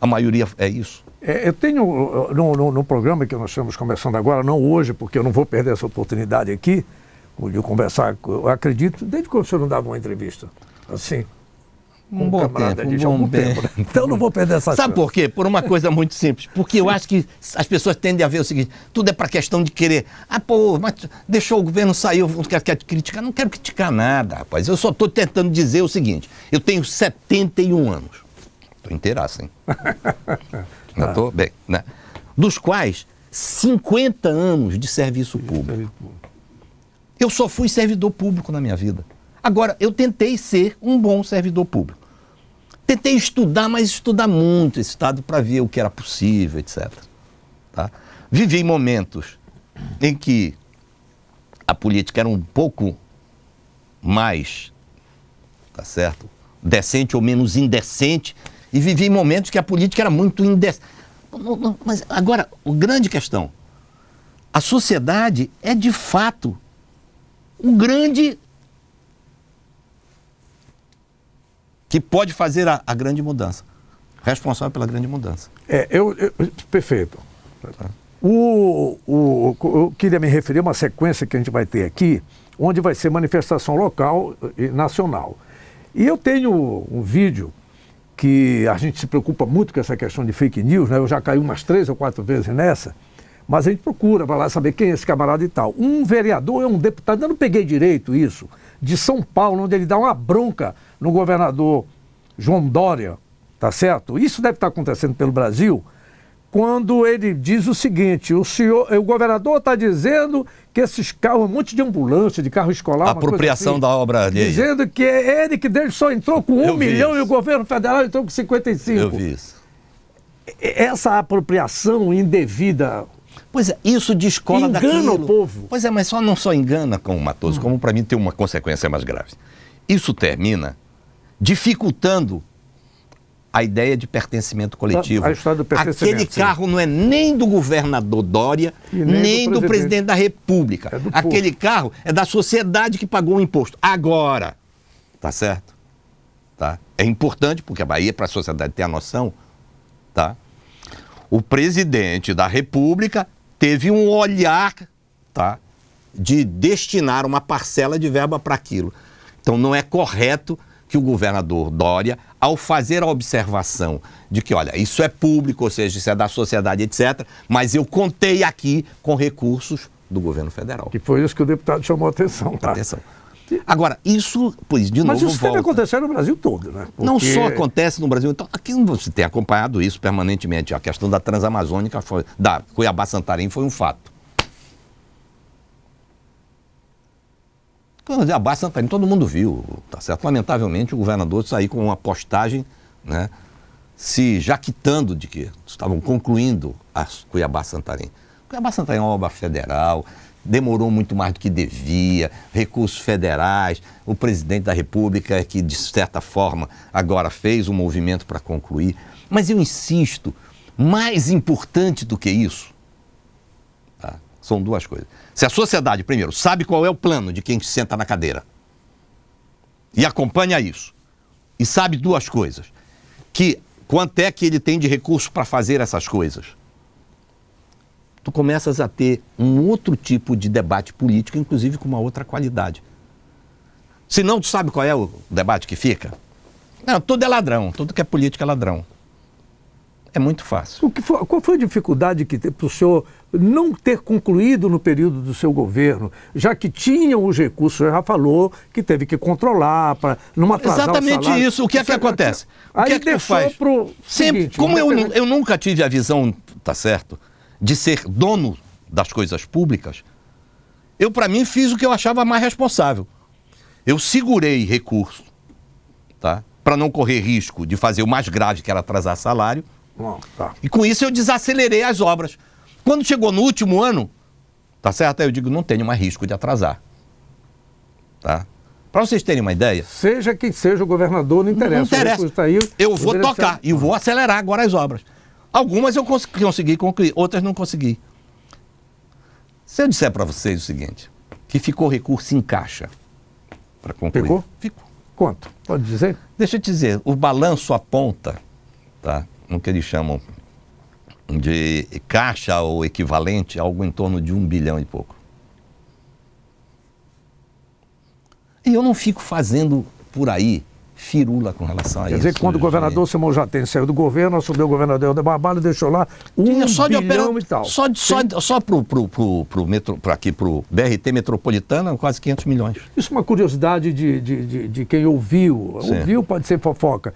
A maioria é isso. Eu tenho, no programa que nós estamos começando agora, não hoje, porque eu não vou perder essa oportunidade aqui, de conversar, eu acredito, desde quando o senhor não dava uma entrevista, assim, com um camarada de algum tempo. Né? Então não vou perder essa Sabe por quê? Por uma coisa muito simples. Porque eu acho que as pessoas tendem a ver o seguinte, tudo é para questão de querer. Mas deixou o governo sair, eu quero criticar. Não quero criticar nada, rapaz. Eu só estou tentando dizer o seguinte, eu tenho 71 anos. Estou inteiraço, hein? Eu estou bem, né? Dos quais 50 anos de serviço público. Eu só fui servidor público na minha vida. Agora, eu tentei ser um bom servidor público. Tentei estudar, mas estudar muito esse Estado para ver o que era possível, etc. Tá? Vivi momentos em que a política era um pouco mais, tá certo, decente ou menos indecente, e vivi momentos que a política era muito indecente. Mas agora, a grande questão, a sociedade é de fato um grande que pode fazer a grande mudança, responsável pela grande mudança. Perfeito. Eu queria me referir a uma sequência que a gente vai ter aqui, onde vai ser manifestação local e nacional. E eu tenho um vídeo que a gente se preocupa muito com essa questão de fake news, né? Eu já caí umas 3 ou 4 vezes nessa, mas a gente procura, vai lá saber quem é esse camarada e tal. Um vereador, um deputado, eu não peguei direito isso, de São Paulo, onde ele dá uma bronca no governador João Dória, tá certo? Isso deve estar acontecendo pelo Brasil, quando ele diz o seguinte, o governador está dizendo que esses carros, um monte de ambulância, de carro escolar... Apropriação assim, da obra alheia. Dizendo que é ele que dele só entrou com 1 milhão e o governo federal entrou com 55. Eu vi isso. Essa apropriação indevida... Pois é, isso descola daquilo. Engana o povo. Pois é, mas não só engana como Matoso, como para mim tem uma consequência mais grave. Isso termina dificultando a ideia de pertencimento coletivo. A história do pertencimento. Aquele carro não é nem do governador Dória, nem do presidente da República. Aquele carro é da sociedade que pagou o imposto. Agora, tá certo? Tá? É importante, porque a Bahia, para a sociedade ter a noção, tá? O presidente da República teve um olhar, tá, de destinar uma parcela de verba para aquilo. Então não é correto que o governador Dória, ao fazer a observação de que, olha, isso é público, ou seja, isso é da sociedade, etc., mas eu contei aqui com recursos do governo federal. Que foi isso que o deputado chamou a atenção. Tá? Atenção. Agora, isso, pois, de novo, mas isso deve acontecer no Brasil todo, né? Porque... Não só acontece no Brasil, então aqui você tem acompanhado isso permanentemente. A questão da Transamazônica, da Cuiabá-Santarém foi um fato. Cuiabá-Santarém, todo mundo viu, tá certo? Lamentavelmente, o governador saiu com uma postagem, né, se jaquitando de que estavam concluindo a Cuiabá-Santarém. Cuiabá-Santarém é uma obra federal, demorou muito mais do que devia, recursos federais, o presidente da República que, de certa forma, agora fez um movimento para concluir. Mas eu insisto, mais importante do que isso, tá, são duas coisas. Se a sociedade, primeiro, sabe qual é o plano de quem senta na cadeira e acompanha isso, e sabe duas coisas, que quanto é que ele tem de recurso para fazer essas coisas, tu começas a ter um outro tipo de debate político, inclusive com uma outra qualidade. Se não, tu sabe qual é o debate que fica? Não, tudo é ladrão, tudo que é política é ladrão. É muito fácil. Qual foi a dificuldade que teve para o senhor não ter concluído no período do seu governo, já que tinham os recursos, já falou que teve que controlar para não atrasar exatamente o salário. Isso. O que é que acontece? O que aí é que tu faz? Pro sempre, seguinte, como eu nunca tive a visão, tá certo, de ser dono das coisas públicas, eu, para mim, fiz o que eu achava mais responsável. Eu segurei recurso, tá, para não correr risco de fazer o mais grave, que era atrasar salário. Tá. E com isso eu desacelerei as obras. Quando chegou no último ano, tá certo? Aí eu digo, não tenho mais risco de atrasar. Tá? Para vocês terem uma ideia... Seja quem seja o governador, não interessa. Não interessa. Tá aí, eu vou tocar e vou acelerar agora as obras. Algumas eu consegui concluir, outras não consegui. Se eu disser para vocês o seguinte, que ficou recurso em caixa para concluir. Ficou? Ficou. Quanto? Pode dizer? Deixa eu te dizer, o balanço aponta, tá, no que eles chamam de caixa ou equivalente, algo em torno de 1 bilhão e pouco. E eu não fico fazendo por aí firula com relação a isso. Quer dizer que quando o governador Simão Jatene saiu do governo, assumiu o governador de Barbalho, deixou lá 1 bilhão e tal. Só pro BRT Metropolitana, quase 500 milhões. Isso é uma curiosidade de quem ouviu. Sim. Ouviu pode ser fofoca.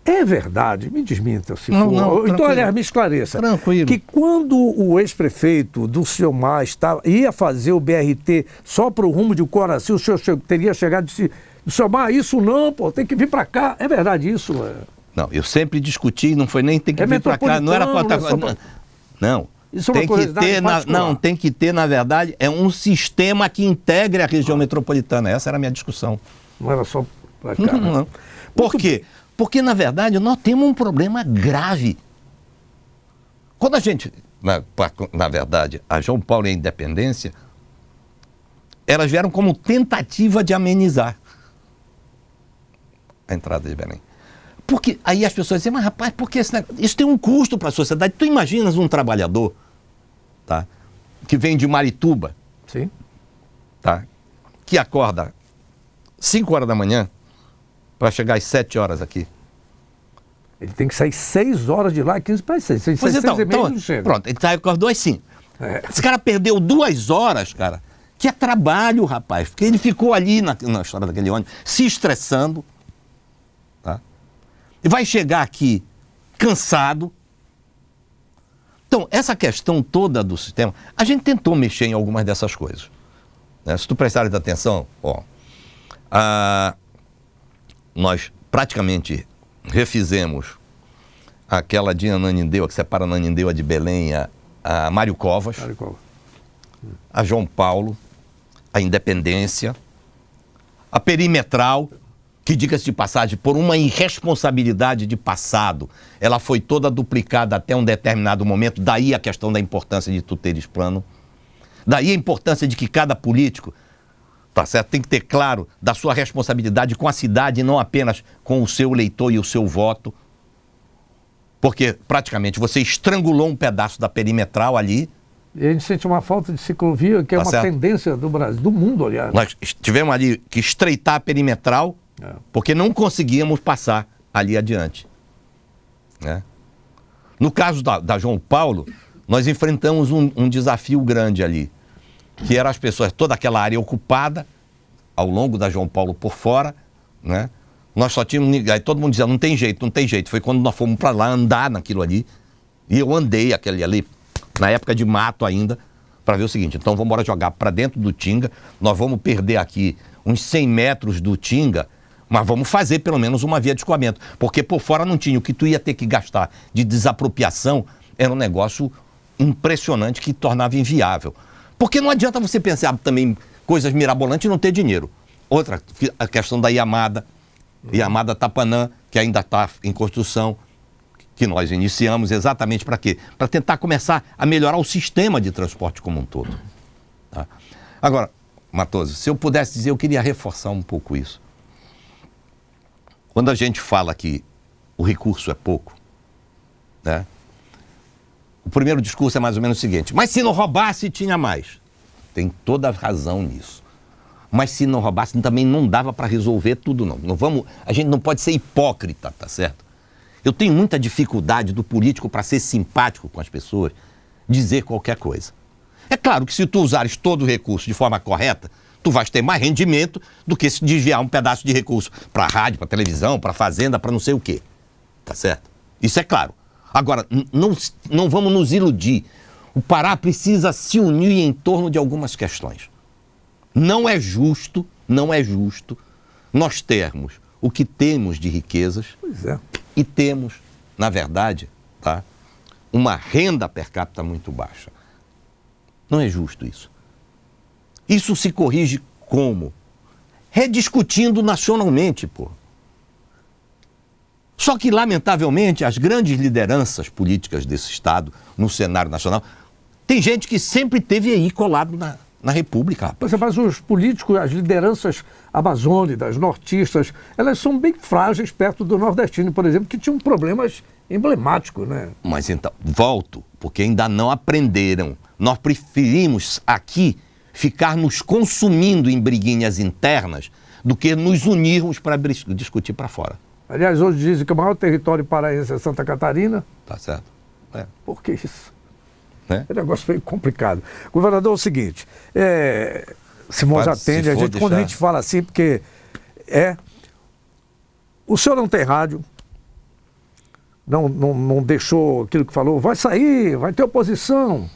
É verdade, me desminta se Não, for. não, então, aliás, me esclareça. Tranquilo. Que quando o ex-prefeito do senhor Mar ia fazer o BRT só para o rumo de Coraci, o senhor teria chegado e disse, senhor Mar, isso não, pô, tem que vir para cá. É verdade isso? Não, eu sempre discuti, não foi nem tem que vir para cá, não era para... Não. Isso é uma curiosidade particular. Tem que ter, na verdade, um sistema que integre a região metropolitana. Essa era a minha discussão. Não era só para cá. Não. Por quê? Porque, na verdade, nós temos um problema grave. Quando a gente, na verdade, a João Paulo e a Independência, elas vieram como tentativa de amenizar a entrada de Belém. Porque aí as pessoas dizem, mas rapaz, porque isso tem um custo para a sociedade. Tu imaginas um trabalhador, tá, que vem de Marituba, Sim. Tá, que acorda 5 horas da manhã para chegar às 7 horas aqui. Ele tem que sair 6 horas de lá, 15 para 6. Pois então, pronto, ele acordou às 5. Esse cara perdeu 2 horas, cara, que é trabalho, rapaz, porque ele ficou ali na história daquele ônibus, se estressando, tá? E vai chegar aqui cansado. Então, essa questão toda do sistema, a gente tentou mexer em algumas dessas coisas, né? Se tu prestares atenção, nós praticamente refizemos aquela de Ananindeua, que separa Ananindeua de Belém, a Mário Covas, a João Paulo, a Independência, a Perimetral, que, diga-se de passagem, por uma irresponsabilidade de passado, ela foi toda duplicada até um determinado momento, daí a questão da importância de tu teres plano, daí a importância de que cada político, tá certo, tem que ter claro da sua responsabilidade com a cidade e não apenas com o seu eleitor e o seu voto, porque praticamente você estrangulou um pedaço da Perimetral ali. E a gente sente uma falta de ciclovia, que é uma tendência do Brasil, do mundo, aliás. Nós tivemos ali que estreitar a Perimetral, porque não conseguíamos passar ali adiante, né? No caso da João Paulo, nós enfrentamos um desafio grande ali, que eram as pessoas, toda aquela área ocupada, ao longo da João Paulo por fora, né? Nós só tínhamos, aí todo mundo dizia, não tem jeito, não tem jeito. Foi quando nós fomos para lá andar naquilo ali, e eu andei aquele ali, na época de mato ainda, para ver o seguinte, então vamos embora jogar para dentro do Tinga, nós vamos perder aqui uns 100 metros do Tinga, mas vamos fazer pelo menos uma via de escoamento, porque por fora não tinha, o que tu ia ter que gastar de desapropriação era um negócio impressionante que tornava inviável. Porque não adianta você pensar também coisas mirabolantes e não ter dinheiro. Outra, a questão da Yamada Tapanã, que ainda está em construção, que nós iniciamos exatamente para quê? Para tentar começar a melhorar o sistema de transporte como um todo. Tá? Agora, Matoso, se eu pudesse dizer, eu queria reforçar um pouco isso. Quando a gente fala que o recurso é pouco, né? O primeiro discurso é mais ou menos o seguinte, mas se não roubasse, tinha mais. Tem toda a razão nisso. Mas se não roubasse, também não dava para resolver tudo, não. A gente não pode ser hipócrita, tá certo? Eu tenho muita dificuldade do político para ser simpático com as pessoas, dizer qualquer coisa. É claro que se tu usares todo o recurso de forma correta, tu vais ter mais rendimento do que se desviar um pedaço de recurso para a rádio, para a televisão, para a fazenda, para não sei o quê. Tá certo? Isso é claro. Agora, não vamos nos iludir. O Pará precisa se unir em torno de algumas questões. Não é justo nós termos o que temos de riquezas e temos, na verdade, tá, uma renda per capita muito baixa. Não é justo isso. Isso se corrige como? rediscutindo nacionalmente, pô. Só que, lamentavelmente, as grandes lideranças políticas desse Estado, no cenário nacional, tem gente que sempre teve aí colado na República. Mas os políticos, as lideranças amazônicas, nortistas, elas são bem frágeis perto do nordestino, por exemplo, que tinham problemas emblemáticos, né? Mas então, volto, porque ainda não aprenderam. Nós preferimos aqui ficar nos consumindo em briguinhas internas do que nos unirmos para discutir para fora. Aliás, hoje dizem que o maior território paraense é Santa Catarina. Tá certo. É. Por que isso? É É um negócio meio complicado. Governador, é o seguinte, Simões atende, quando a gente fala assim, porque o senhor não tem rádio, não deixou aquilo que falou, vai sair, vai ter oposição,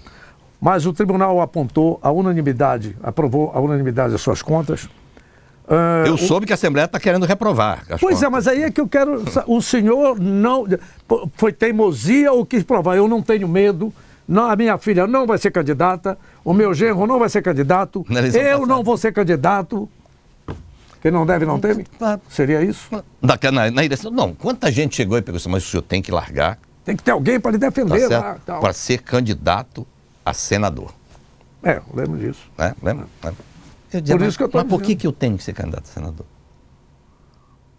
mas o tribunal apontou a unanimidade, aprovou a unanimidade das suas contas. Eu soube que a Assembleia está querendo reprovar. Pois é, mas aí é que eu quero... O senhor não... Foi teimosia ou quis provar? Eu não tenho medo. Não, a minha filha não vai ser candidata. O meu genro não vai ser candidato. Eu não vou ser candidato. Quem não deve, não teme? Seria isso? Na eleição, não. Quanta gente chegou e perguntou, mas o senhor tem que largar... Tem que ter alguém para lhe defender. Tá certo? Para ser candidato a senador. Eu lembro disso. Lembra? Por isso que eu estou Mas por que eu tenho que ser candidato a senador?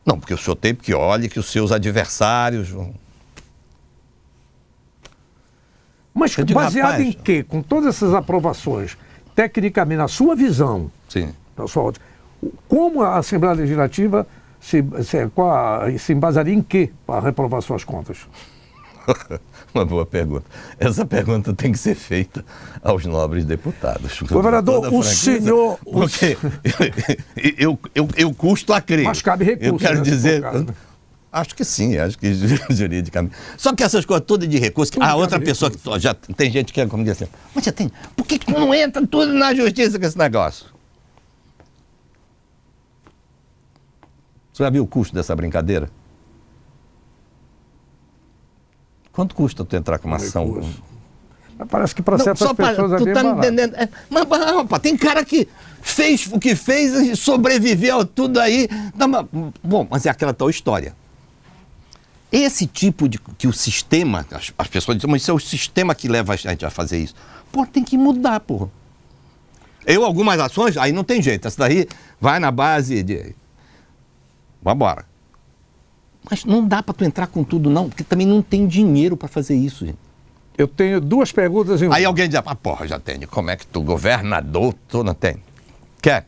Não, porque o senhor tem, porque olha que os seus adversários vão... Mas baseado em quê? Com todas essas aprovações, tecnicamente, na sua visão, Sim. na sua ótica, como a Assembleia Legislativa se embasaria em quê para reprovar suas contas? Uma boa pergunta. Essa pergunta tem que ser feita aos nobres deputados. Governador, o senhor... Porque eu custo a crer. Mas cabe recurso. Eu quero né, dizer... Acho que sim, acho que juridicamente. Só que essas coisas todas de recurso... A outra pessoa que já tem gente que é como diz assim, mas já tem... Por que tu não entra tudo na justiça com esse negócio? Você já viu o custo dessa brincadeira? Quanto custa tu entrar com uma ação? Parece que para certas pessoas é bem barato. Entendendo? Mas, rapaz, tem cara que fez o que fez e sobreviveu tudo aí. Bom, mas é aquela tal história. Esse tipo de... que o sistema... As pessoas dizem, mas isso é o sistema que leva a gente a fazer isso. Pô, tem que mudar, porra. Algumas ações, aí não tem jeito. Essa daí vai na base de... Vambora. Mas não dá para tu entrar com tudo, não, porque também não tem dinheiro para fazer isso, gente. Eu tenho duas perguntas em uma. Aí alguém diz, porra, já tenho. Como é que tu, governador, tu não tem? Quer?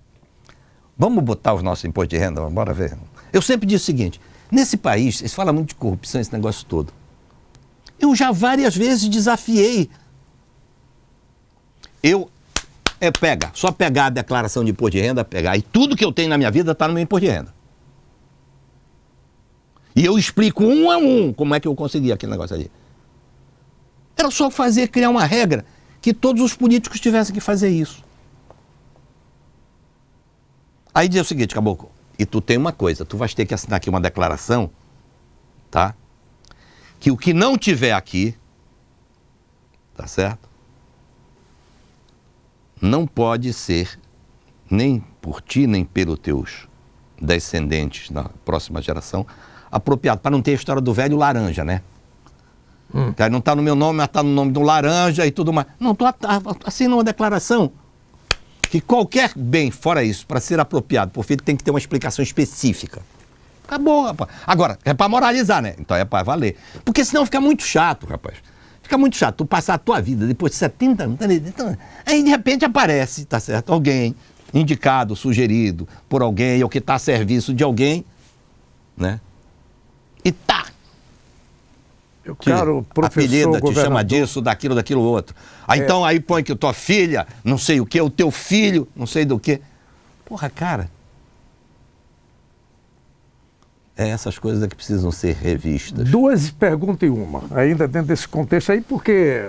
Vamos botar os nossos impostos de renda? Bora ver. Eu sempre digo o seguinte, nesse país, eles falam muito de corrupção, esse negócio todo. Eu já várias vezes desafiei. Só pegar a declaração de imposto de renda, pegar, e tudo que eu tenho na minha vida está no meu imposto de renda. E eu explico um a um como é que eu consegui aquele negócio ali. Era só criar uma regra que todos os políticos tivessem que fazer isso. Aí diz o seguinte, Caboclo, e tu tem uma coisa, tu vais ter que assinar aqui uma declaração, tá? Que o que não tiver aqui, tá certo? Não pode ser nem por ti, nem pelos teus descendentes na próxima geração, apropriado, para não ter a história do velho laranja, né? Que aí não está no meu nome, mas está no nome do laranja e tudo mais. Não, tu assina uma declaração que qualquer bem, fora isso, para ser apropriado por filho, tem que ter uma explicação específica. Acabou, rapaz. Agora, é para moralizar, né? Então é para valer. Porque senão fica muito chato, rapaz. Fica muito chato tu passar a tua vida depois de 70 anos, aí de repente aparece, tá certo? Alguém indicado, sugerido por alguém ou que está a serviço de alguém, né? E tá. Eu quero, professor, apelida, te chama governador. disso, daquilo outro. Então aí põe que tua filha, não sei o que, o teu filho, não sei do que. Porra, cara. É essas coisas que precisam ser revistas. Duas perguntas em uma, ainda dentro desse contexto aí, porque...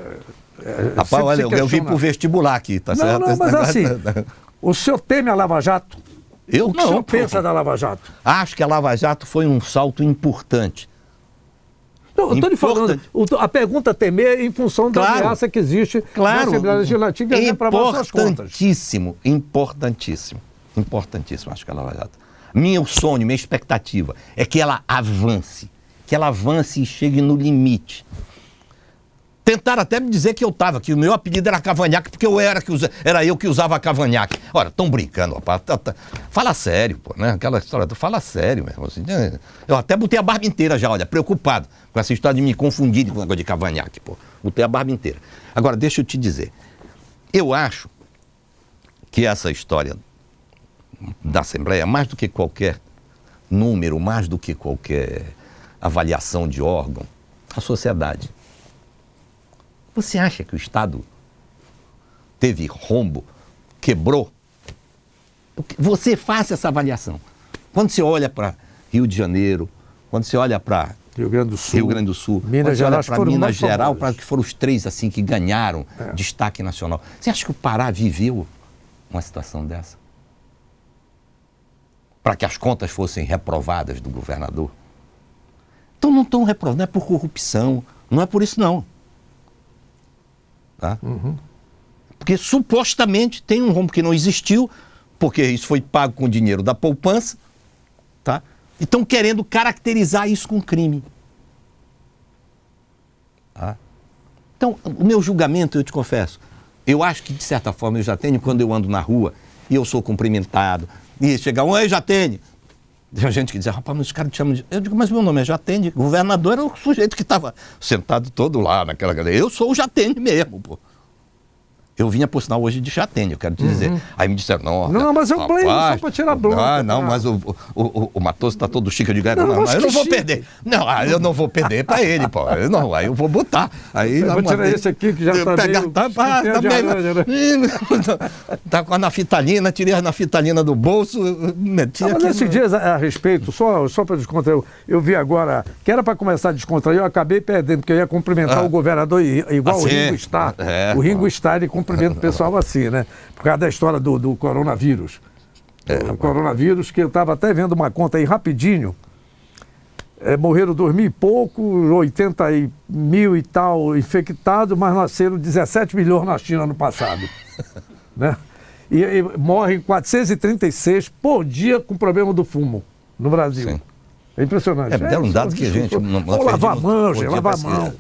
Rapaz, olha, eu vim pro vestibular aqui, tá certo? Não, mas assim, o senhor teme a Lava Jato? Eu o que o senhor pensa da Lava Jato? Acho que a Lava Jato foi um salto importante. Não, eu estou lhe falando, a pergunta temer é em função da ameaça que existe na Assembleia Legislativa e reprovar suas contas. Importantíssimo. Importantíssimo, acho que a Lava Jato. Meu sonho, minha expectativa é que ela avance e chegue no limite. Tentaram até me dizer que eu estava, que o meu apelido era Cavanhaque, porque era eu que usava Cavanhaque. Ora, estão brincando, rapaz. Fala sério, pô, né? Aquela história, fala sério mesmo. Assim, eu até botei a barba inteira já, olha, preocupado com essa história de me confundir com o negócio de Cavanhaque, pô. Botei a barba inteira. Agora, deixa eu te dizer. Eu acho que essa história da Assembleia, mais do que qualquer número, mais do que qualquer avaliação de órgão, a sociedade. Você acha que o Estado teve rombo, quebrou? Você faça essa avaliação. Quando você olha para Rio de Janeiro, quando você olha para Rio Grande do Sul, Minas Gerais, para Minas Gerais, para que foram os três assim que ganharam destaque nacional. Você acha que o Pará viveu uma situação dessa? Para que as contas fossem reprovadas do governador? Então não estão reprovadas, não é por corrupção, não é por isso não. Tá? Porque supostamente tem um rombo que não existiu, porque isso foi pago com o dinheiro da poupança, tá? E estão querendo caracterizar isso com crime. Tá? Então, o meu julgamento, eu te confesso, eu acho que de certa forma eu já tenho quando eu ando na rua e eu sou cumprimentado, e chega um, ei, já tenho. Tem gente que diz, rapaz, mas os caras te chamam de... Eu digo, mas meu nome é Jatene. O governador era o sujeito que estava sentado todo lá naquela cadeira. Eu sou o Jatene mesmo, pô. Eu vinha, por sinal, hoje de Jatene, eu quero te dizer. Aí me disseram, não, mas eu blame só para tirar a bronca. Não, mas o Matoso está todo chique. Eu digo, não, eu não vou perder. Não, eu não vou perder para ele, pô. Aí eu vou botar. Aí, eu vou tirar esse aqui que já está meio... Tá com a naftalina, tirei a naftalina do bolso, meti aqui. Mas esses dias a respeito, só para descontrair, eu vi agora, que era para começar a descontrair, eu acabei perdendo, porque eu ia cumprimentar o governador igual o Ringo Starr. O Ringo Starr, ele cumprimenta o pessoal assim, né? Por causa da história do coronavírus. O coronavírus, que eu estava até vendo uma conta aí rapidinho, morreram 2.000 e pouco, 80 mil e tal infectados, mas nasceram 17 milhões na China no passado. Né? E morrem 436 por dia com problema do fumo no Brasil. Sim. É impressionante. Deram um dado que a gente... lavar a mão, lavar a mão.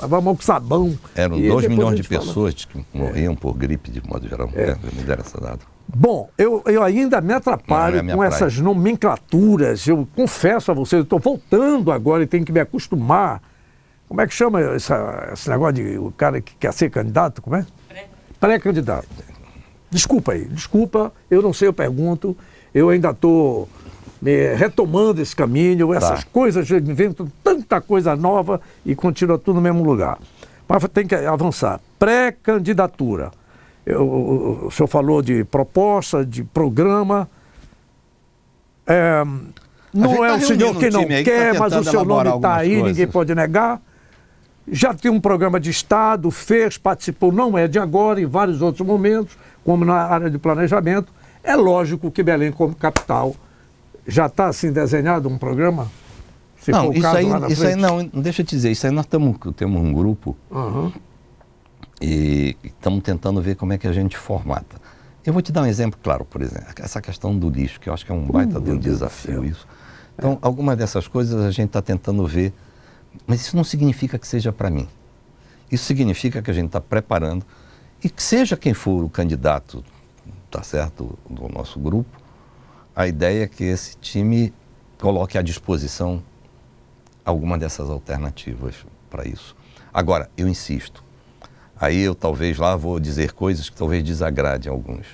Lavar a mão com sabão. Eram 2 milhões de pessoas que morriam por gripe, de modo geral. Me deram esse dado. Bom, eu ainda me atrapalho com essas nomenclaturas. Eu confesso a vocês, eu estou voltando agora e tenho que me acostumar. Como é que chama esse negócio de o cara que quer ser candidato? Como é? Pré-candidato. Desculpa, eu não sei, eu pergunto. Eu ainda estou retomando esse caminho, essas coisas, inventam tanta coisa nova e continua tudo no mesmo lugar. Mas tem que avançar. Pré-candidatura. O senhor falou de proposta, de programa. Não é o senhor que não quer, mas o seu nome está aí, ninguém pode negar. Já tem um programa de Estado, participou, não é de agora, em vários outros momentos, como na área de planejamento. É lógico que Belém, como capital, já está assim desenhado um programa? Não, isso aí não, deixa eu te dizer, isso aí nós temos um grupo e estamos tentando ver como é que a gente formata. Eu vou te dar um exemplo claro, por exemplo, essa questão do lixo, que eu acho que é um baita de um desafio isso. Então, algumas dessas coisas a gente está tentando ver, mas isso não significa que seja para mim. Isso significa que a gente está preparando e que seja quem for o candidato, tá certo, do nosso grupo, a ideia é que esse time coloque à disposição alguma dessas alternativas para isso. Agora, eu insisto, aí eu talvez lá vou dizer coisas que talvez desagradem alguns.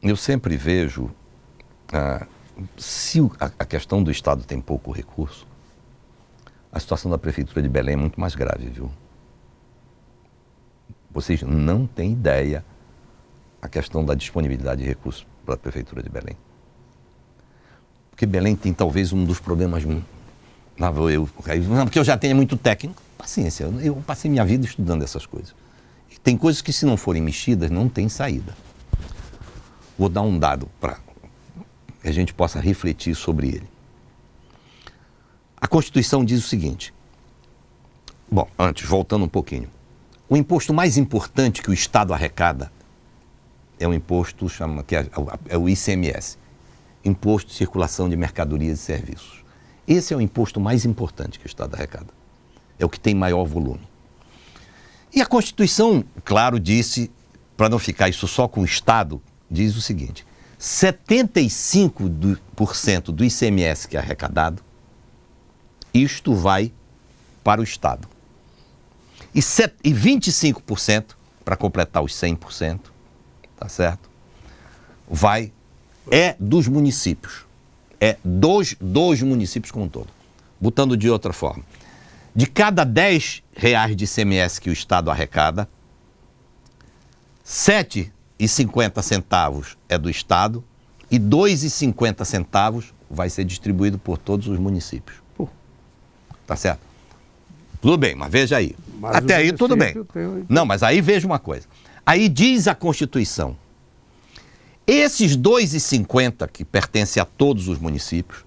Eu sempre vejo, se a questão do Estado tem pouco recurso, a situação da Prefeitura de Belém é muito mais grave, viu? Vocês não têm ideia a questão da disponibilidade de recursos para a Prefeitura de Belém. Porque Belém tem talvez um dos problemas... porque eu já tenho muito técnico. Paciência, eu passei minha vida estudando essas coisas. E tem coisas que, se não forem mexidas, não tem saída. Vou dar um dado para que a gente possa refletir sobre ele. A Constituição diz o seguinte... Bom, antes, voltando um pouquinho. O imposto mais importante que o Estado arrecada é um imposto que é o ICMS, Imposto de Circulação de Mercadorias e Serviços. Esse é o imposto mais importante que o Estado arrecada. É o que tem maior volume. E a Constituição, claro, disse, para não ficar isso só com o Estado, diz o seguinte: 75% do ICMS que é arrecadado, isto vai para o Estado. E 25%, para completar os 100%, tá certo? É dos municípios. É dos municípios como um todo. Botando de outra forma. De cada R$10 de ICMS que o Estado arrecada, 7,50 centavos é do Estado e 2,50 centavos vai ser distribuído por todos os municípios. Tá certo? Tudo bem, mas veja aí. Mas até aí tudo bem. Não, mas aí veja uma coisa. Aí diz a Constituição, esses 2,50 que pertencem a todos os municípios,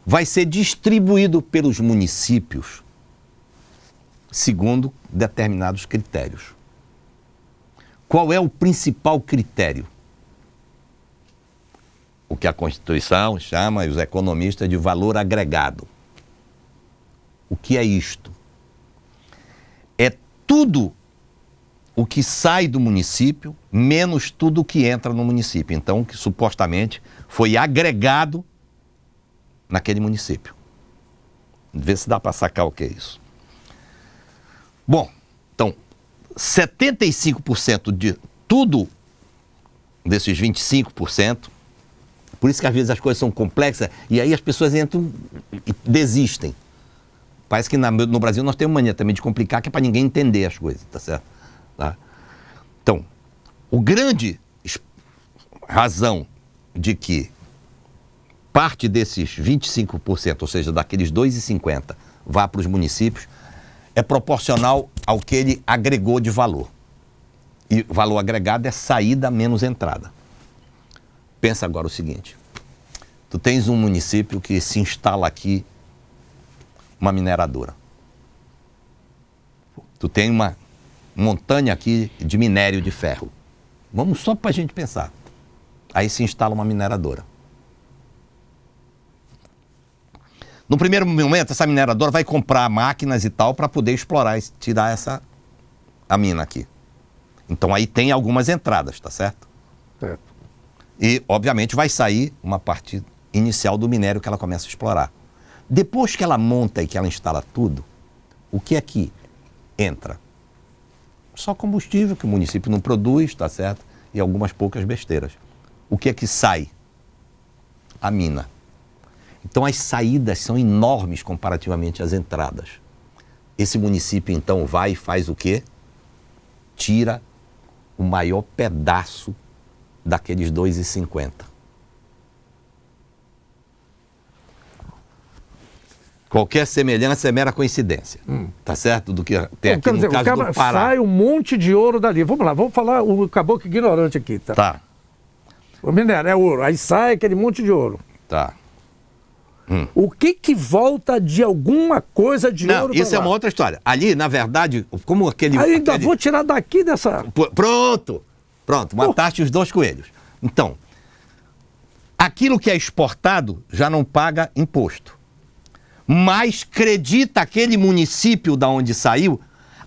vai ser distribuído pelos municípios segundo determinados critérios. Qual é o principal critério? O que a Constituição chama, e os economistas, de valor agregado. O que é isto? É tudo o que sai do município, menos tudo o que entra no município. Então, que supostamente foi agregado naquele município. Vê se dá para sacar o que é isso. Bom, então, 75% de tudo desses 25%, por isso que às vezes as coisas são complexas e aí as pessoas entram e desistem. Parece que no Brasil nós temos mania também de complicar, que é para ninguém entender as coisas, tá certo? Tá? Então, o grande razão de que parte desses 25%, ou seja, daqueles 2,50, vá para os municípios, é proporcional ao que ele agregou de valor. E valor agregado é saída menos entrada. Pensa agora o seguinte, tu tens um município que se instala aqui uma mineradora. Tu tem uma montanha aqui de minério de ferro. Vamos só para a gente pensar. Aí se instala uma mineradora. No primeiro momento, essa mineradora vai comprar máquinas e tal para poder explorar, tirar a mina aqui. Então aí tem algumas entradas, tá certo? Certo. E, obviamente, vai sair uma parte inicial do minério que ela começa a explorar. Depois que ela monta e que ela instala tudo, o que é que entra? Só combustível que o município não produz, tá certo? E algumas poucas besteiras. O que é que sai? A mina. Então as saídas são enormes comparativamente às entradas. Esse município então vai e faz o quê? Tira o maior pedaço daqueles 2,50. Qualquer semelhança é mera coincidência, tá certo? Do que tem aqui no caso do Pará. Sai um monte de ouro dali. Vamos lá, vamos falar o caboclo ignorante aqui, tá? Tá. O minério é ouro, aí sai aquele monte de ouro. Tá. O que volta de alguma coisa de ouro? Não, isso é uma outra história. Ali, na verdade, como aquele... Ainda vou tirar daqui dessa... Pronto, mataste os dois coelhos. Então, aquilo que é exportado já não paga imposto. Mas acredita aquele município da onde saiu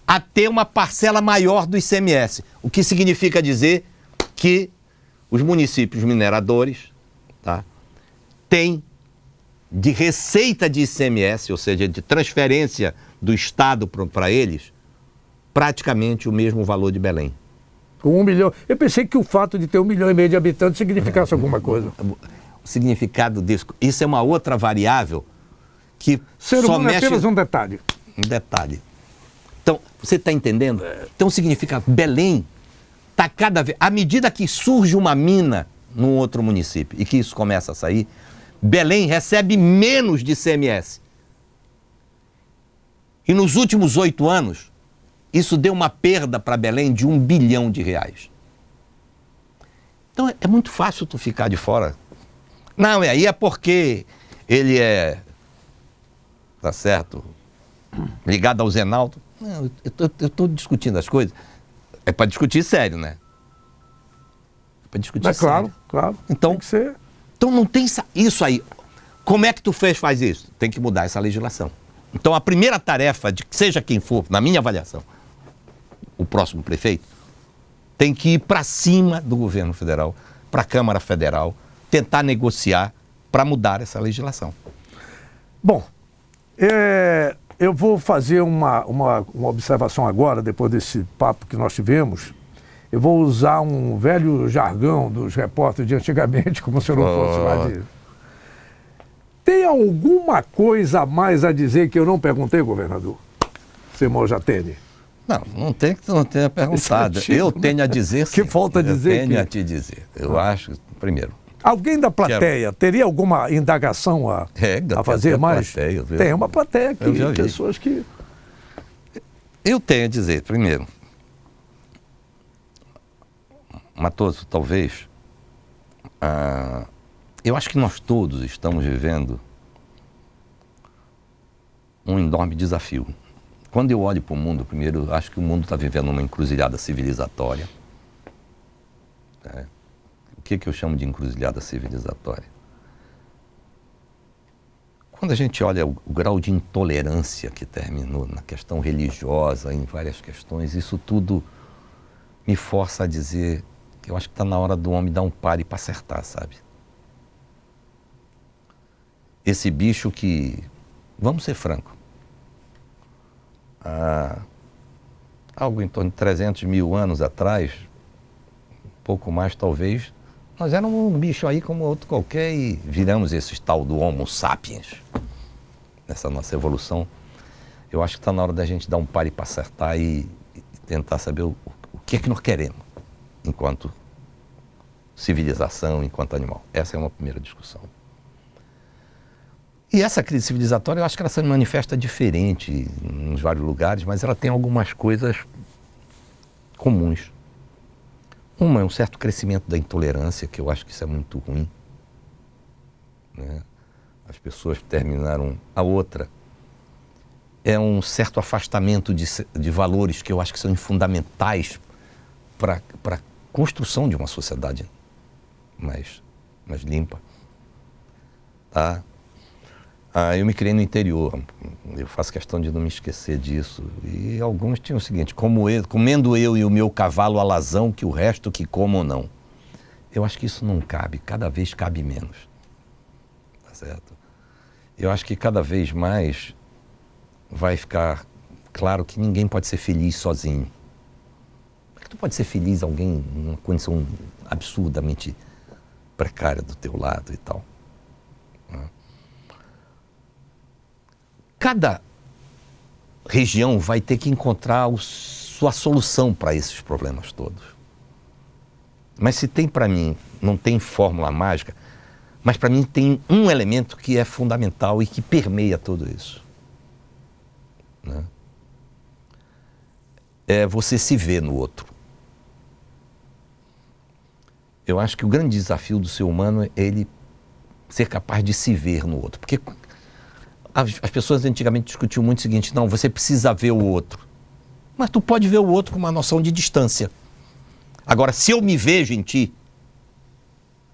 a ter uma parcela maior do ICMS. O que significa dizer que os municípios mineradores, tá, têm de receita de ICMS, ou seja, de transferência do Estado para eles, praticamente o mesmo valor de Belém. Com 1 milhão. Eu pensei que o fato de ter 1,5 milhão de habitantes significasse alguma coisa. O significado disso, isso é uma outra variável que ser só humano mexe... é apenas um detalhe. Um detalhe. Então, você está entendendo? Então significa Belém está cada vez... À medida que surge uma mina num outro município e que isso começa a sair, Belém recebe menos de ICMS. E nos últimos 8 anos, isso deu uma perda para Belém de R$1 bilhão. Então é muito fácil tu ficar de fora. Não, aí é porque ele é, tá certo, ligado ao Zenaldo. Não, eu estou discutindo as coisas. É para discutir sério, né? para discutir Mas sério. claro. Então, tem que ser. Então não tem isso aí. Como é que tu faz isso? Tem que mudar essa legislação. Então a primeira tarefa de seja quem for, na minha avaliação, o próximo prefeito, tem que ir para cima do governo federal, para a Câmara Federal, tentar negociar para mudar essa legislação. Bom, eu vou fazer uma observação agora, depois desse papo que nós tivemos. Eu vou usar um velho jargão dos repórteres de antigamente, como se eu não fosse mais disso. Tem alguma coisa a mais a dizer que eu não perguntei, governador? Simão Jatene? Não tem que tu não tenha perguntado. Eu tenho a dizer sim. Que falta dizer Eu tenho a te dizer. Eu acho, primeiro... Alguém da plateia teria alguma indagação a fazer mais? Plateia, tem uma plateia aqui, pessoas que... Eu tenho a dizer, primeiro, Matoso, talvez, eu acho que nós todos estamos vivendo um enorme desafio. Quando eu olho para o mundo, primeiro, eu acho que o mundo está vivendo uma encruzilhada civilizatória. O que eu chamo de encruzilhada civilizatória? Quando a gente olha o grau de intolerância que terminou na questão religiosa, em várias questões, isso tudo me força a dizer que eu acho que está na hora do homem dar um pare para acertar, sabe? Esse bicho que, vamos ser francos, algo em torno de 300 mil anos atrás, um pouco mais talvez, nós éramos um bicho aí como outro qualquer e viramos esse tal do Homo sapiens, nessa nossa evolução. Eu acho que está na hora da gente dar um pare para acertar e tentar saber o que é que nós queremos enquanto civilização, enquanto animal. Essa é uma primeira discussão. E essa crise civilizatória, eu acho que ela se manifesta diferente em vários lugares, mas ela tem algumas coisas comuns. Uma é um certo crescimento da intolerância, que eu acho que isso é muito ruim, né? As pessoas terminaram. A outra é um certo afastamento de valores que eu acho que são fundamentais para a construção de uma sociedade mais limpa. Tá? Eu me criei no interior, eu faço questão de não me esquecer disso. E alguns tinham o seguinte: comendo eu e o meu cavalo alazão, que o resto que comam não. Eu acho que isso não cabe, cada vez cabe menos. Tá certo? Eu acho que cada vez mais vai ficar claro que ninguém pode ser feliz sozinho. Como é que tu pode ser feliz alguém numa condição absurdamente precária do teu lado e tal? Cada região vai ter que encontrar sua solução para esses problemas todos. Mas se tem para mim, não tem fórmula mágica, mas para mim tem um elemento que é fundamental e que permeia tudo isso. Né? É você se ver no outro. Eu acho que o grande desafio do ser humano é ele ser capaz de se ver no outro. Porque as pessoas antigamente discutiam muito o seguinte: não, você precisa ver o outro. Mas tu pode ver o outro com uma noção de distância. Agora, se eu me vejo em ti,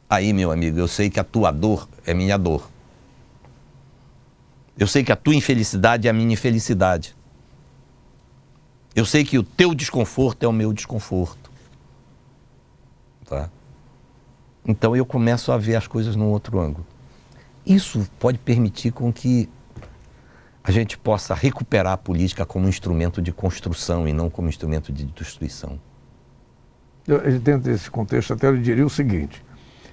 aí, meu amigo, eu sei que a tua dor é minha dor. Eu sei que a tua infelicidade é a minha infelicidade. Eu sei que o teu desconforto é o meu desconforto. Tá? Então eu começo a ver as coisas num outro ângulo. Isso pode permitir com que a gente possa recuperar a política como instrumento de construção e não como instrumento de destruição. Dentro desse contexto, até eu diria o seguinte: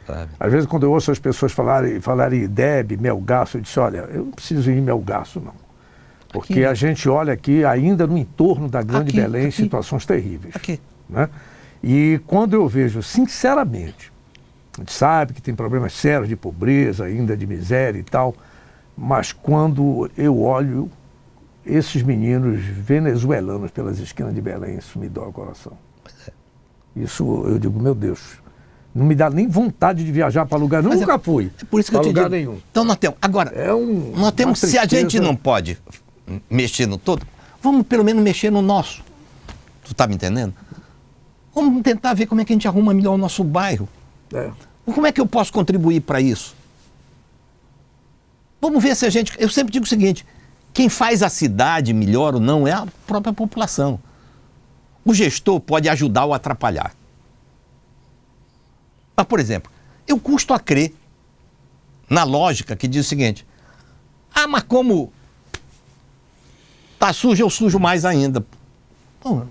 sabe? Às vezes, quando eu ouço as pessoas falarem Deb, Melgaço, eu disse: olha, eu não preciso ir em Melgaço, não. Porque aqui, a gente olha aqui, ainda no entorno da Grande Belém, situações terríveis. Aqui. Né? E quando eu vejo, sinceramente, a gente sabe que tem problemas sérios de pobreza, ainda de miséria e tal, mas quando eu olho esses meninos venezuelanos pelas esquinas de Belém, isso me dói o coração. Isso eu digo, meu Deus, não me dá nem vontade de viajar para lugar, nunca fui. É por isso que eu te digo. Nenhum. Então nós temos, agora, nós temos, se a gente não pode mexer no todo, vamos pelo menos mexer no nosso. Tu tá me entendendo? Vamos tentar ver como é que a gente arruma melhor o nosso bairro. Como é que eu posso contribuir para isso? Vamos ver se a gente... Eu sempre digo o seguinte, quem faz a cidade melhor ou não é a própria população. O gestor pode ajudar ou atrapalhar. Mas, por exemplo, eu custo a crer na lógica que diz o seguinte, mas como tá sujo, eu sujo mais ainda. Bom,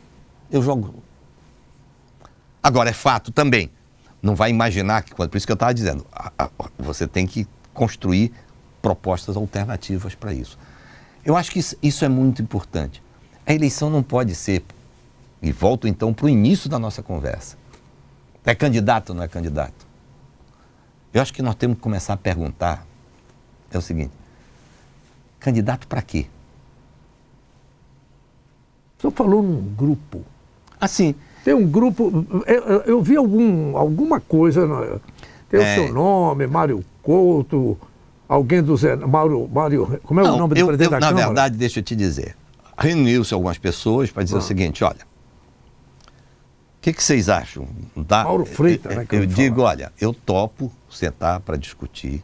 eu jogo. Agora, é fato também, não vai imaginar que, por isso que eu estava dizendo, você tem que construir propostas alternativas para isso. Eu acho que isso é muito importante. A eleição não pode ser, e volto então para o início da nossa conversa, é candidato ou não é candidato? Eu acho que nós temos que começar a perguntar, é o seguinte, candidato para quê? O senhor falou num grupo. Assim. Tem um grupo, eu vi alguma coisa, tem o seu nome, Mário Couto, alguém do Zé, Mário, como é o nome do presidente da Câmara? Na verdade, deixa eu te dizer, reuniu-se algumas pessoas para dizer o seguinte, olha, o que vocês acham? Mauro Freitas, né? Eu digo, olha, eu topo sentar para discutir,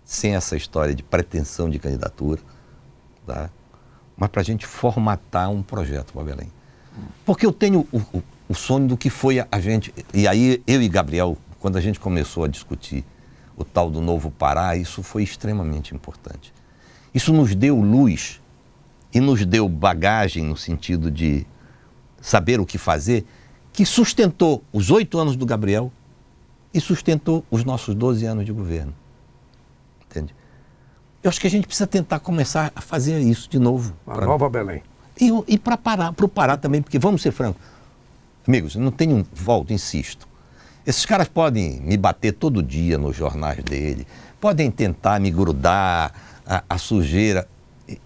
sem essa história de pretensão de candidatura, tá? Mas para a gente formatar um projeto para Belém. Porque eu tenho o sonho do que foi a gente... E aí, eu e Gabriel, quando a gente começou a discutir o tal do Novo Pará, isso foi extremamente importante. Isso nos deu luz e nos deu bagagem no sentido de saber o que fazer, que sustentou os 8 anos do Gabriel e sustentou os nossos 12 anos de governo. Entende? Eu acho que a gente precisa tentar começar a fazer isso de novo. A Nova Belém. E para o Pará também, porque vamos ser francos, amigos, não tenho volta, insisto. Esses caras podem me bater todo dia nos jornais dele, podem tentar me grudar a sujeira.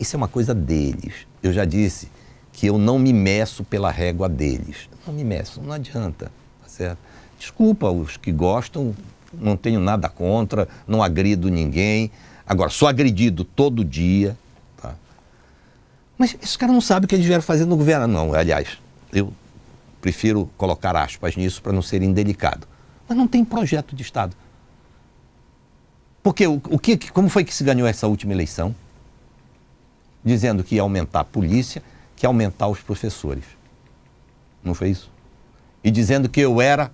Isso é uma coisa deles. Eu já disse que eu não me meço pela régua deles. Não me meço, não adianta, tá certo? Desculpa os que gostam, não tenho nada contra, não agrido ninguém. Agora, sou agredido todo dia. Mas esses caras não sabem o que eles vieram fazer no governo, não. Aliás, eu prefiro colocar aspas nisso para não ser indelicado. Mas não tem projeto de Estado. Porque como foi que se ganhou essa última eleição? Dizendo que ia aumentar a polícia, que ia aumentar os professores. Não foi isso? E dizendo que eu era,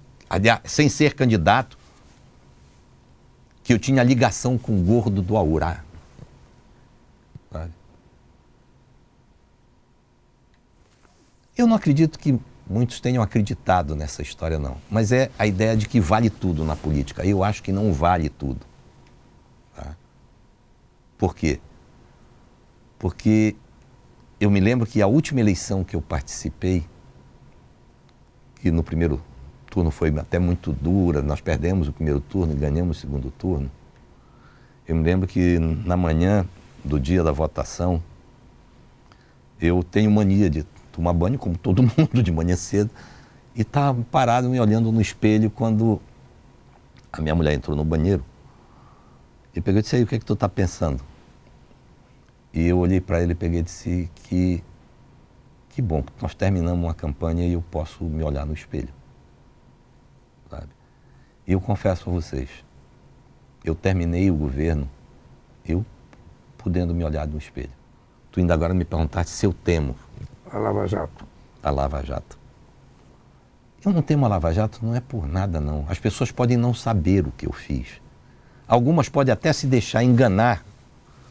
sem ser candidato, que eu tinha ligação com o gordo do Aurá. Sabe? Eu não acredito que muitos tenham acreditado nessa história, não. Mas é a ideia de que vale tudo na política. Eu acho que não vale tudo. Tá? Por quê? Porque eu me lembro que a última eleição que eu participei, que no primeiro turno foi até muito dura, nós perdemos o primeiro turno e ganhamos o segundo turno. Eu me lembro que na manhã do dia da votação, eu tenho mania de tomar banho, como todo mundo, de manhã cedo, e estava parado me olhando no espelho quando a minha mulher entrou no banheiro e pegou e disse, aí, o que é que tu está pensando? E eu olhei para ele e peguei e disse que bom, que nós terminamos uma campanha e eu posso me olhar no espelho. Sabe? E eu confesso a vocês, eu terminei o governo, eu podendo me olhar no espelho. Tu ainda agora me perguntaste se eu temo a Lava Jato. A Lava Jato. Eu não temo a Lava Jato, não é por nada, não. As pessoas podem não saber o que eu fiz. Algumas podem até se deixar enganar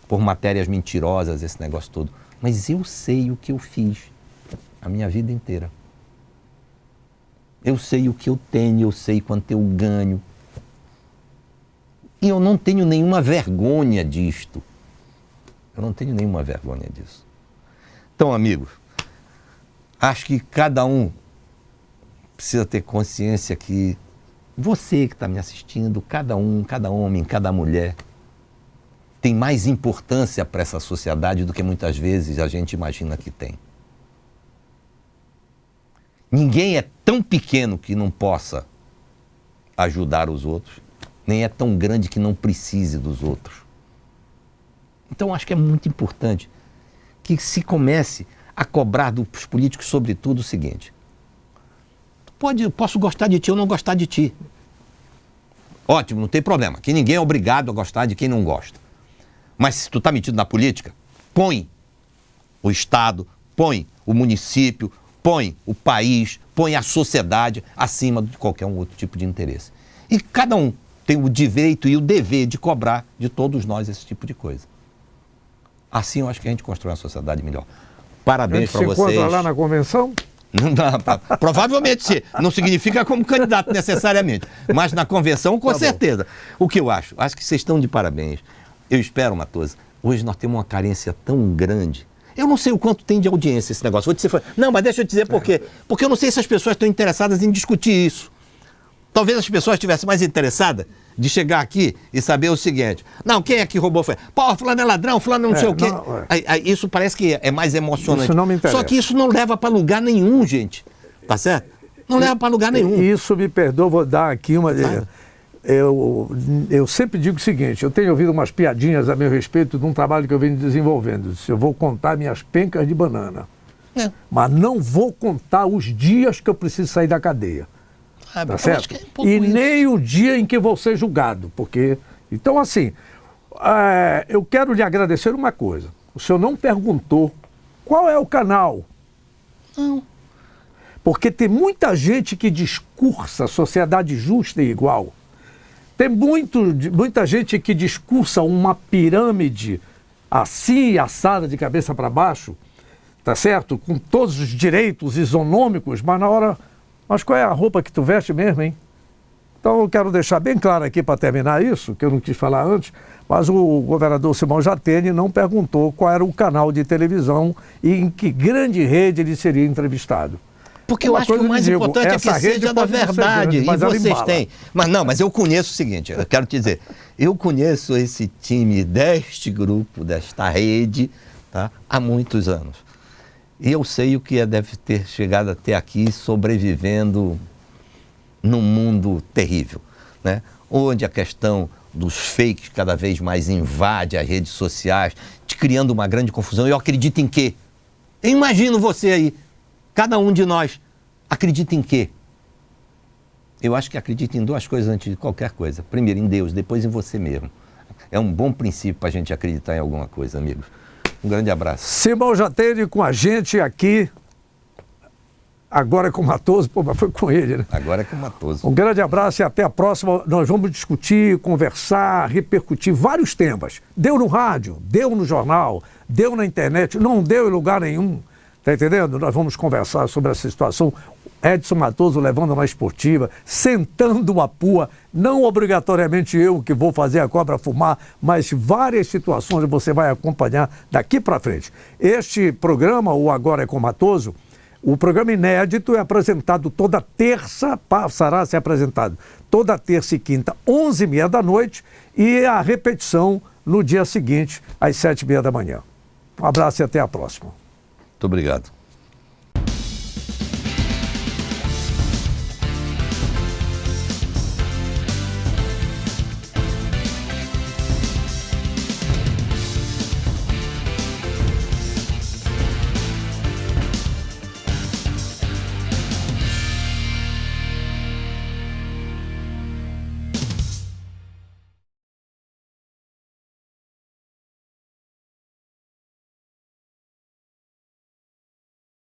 por matérias mentirosas, esse negócio todo. Mas eu sei o que eu fiz a minha vida inteira. Eu sei o que eu tenho, eu sei quanto eu ganho. E eu não tenho nenhuma vergonha disto. Eu não tenho nenhuma vergonha disso. Então, amigos, acho que cada um precisa ter consciência que você que está me assistindo, cada um, cada homem, cada mulher, tem mais importância para essa sociedade do que muitas vezes a gente imagina que tem. Ninguém é tão pequeno que não possa ajudar os outros, nem é tão grande que não precise dos outros. Então, acho que é muito importante que se comece a cobrar dos políticos, sobretudo, o seguinte. Posso gostar de ti ou não gostar de ti. Ótimo, não tem problema. Que ninguém é obrigado a gostar de quem não gosta. Mas se tu tá metido na política, põe o Estado, põe o município, põe o país, põe a sociedade acima de qualquer um outro tipo de interesse. E cada um tem o direito e o dever de cobrar de todos nós esse tipo de coisa. Assim eu acho que a gente constrói uma sociedade melhor. Parabéns para vocês. Se encontra lá na convenção? Não dá, provavelmente sim. Não significa como candidato necessariamente. Mas na convenção, com certeza. O que eu acho? Acho que vocês estão de parabéns. Eu espero, Matoso. Hoje nós temos uma carência tão grande. Eu não sei o quanto tem de audiência esse negócio. Vou te dizer, não, mas deixa eu te dizer por quê. Porque eu não sei se as pessoas estão interessadas em discutir isso. Talvez as pessoas estivessem mais interessadas de chegar aqui e saber o seguinte. Não, quem é que roubou? Pô, fulano é ladrão, fulano não sei o quê. Isso parece que é mais emocionante. Isso não me interessa. Só que isso não leva para lugar nenhum, gente. Tá certo? Não leva para lugar nenhum. Isso me perdoa, vou dar aqui uma... Eu sempre digo o seguinte, eu tenho ouvido umas piadinhas a meu respeito de um trabalho que eu venho desenvolvendo. Eu vou contar minhas pencas de banana. Mas não vou contar os dias que eu preciso sair da cadeia. Tá certo? E nem o dia em que vou ser julgado, porque... Então, assim, eu quero lhe agradecer uma coisa. O senhor não perguntou qual é o canal. Não. Porque tem muita gente que discursa sociedade justa e igual. Tem muita gente que discursa uma pirâmide assim, assada de cabeça para baixo, tá certo? Com todos os direitos isonômicos, mas na hora... Mas qual é a roupa que tu veste mesmo, hein? Então eu quero deixar bem claro aqui para terminar isso, que eu não quis falar antes, mas o governador Simão Jatene não perguntou qual era o canal de televisão e em que grande rede ele seria entrevistado. Porque eu acho que o mais importante é que seja da verdade, e vocês têm. Mas eu conheço o seguinte, eu quero te dizer, eu conheço esse time deste grupo, desta rede, tá, há muitos anos. E eu sei o que deve ter chegado até aqui sobrevivendo num mundo terrível, né? Onde a questão dos fakes cada vez mais invade as redes sociais, te criando uma grande confusão. Eu acredito em quê? Eu imagino você aí, cada um de nós, acredita em quê? Eu acho que acredita em duas coisas antes de qualquer coisa. Primeiro, em Deus, depois em você mesmo. É um bom princípio para a gente acreditar em alguma coisa, amigos. Um grande abraço. Simão Jatene com a gente aqui. Agora é com o Matoso, mas foi com ele, né? Agora é com o Matoso. Um grande abraço e até a próxima. Nós vamos discutir, conversar, repercutir vários temas. Deu no rádio, deu no jornal, deu na internet, não deu em lugar nenhum. Tá entendendo? Nós vamos conversar sobre essa situação. Edson Matoso levando na esportiva, sentando uma pua, não obrigatoriamente eu que vou fazer a cobra fumar, mas várias situações você vai acompanhar daqui para frente. Este programa, o Agora é com Matoso, o programa inédito é apresentado toda terça, passará a ser apresentado toda terça e quinta, 11h30 da noite, e a repetição no dia seguinte, às 7h30 da manhã. Um abraço e até a próxima. Muito obrigado.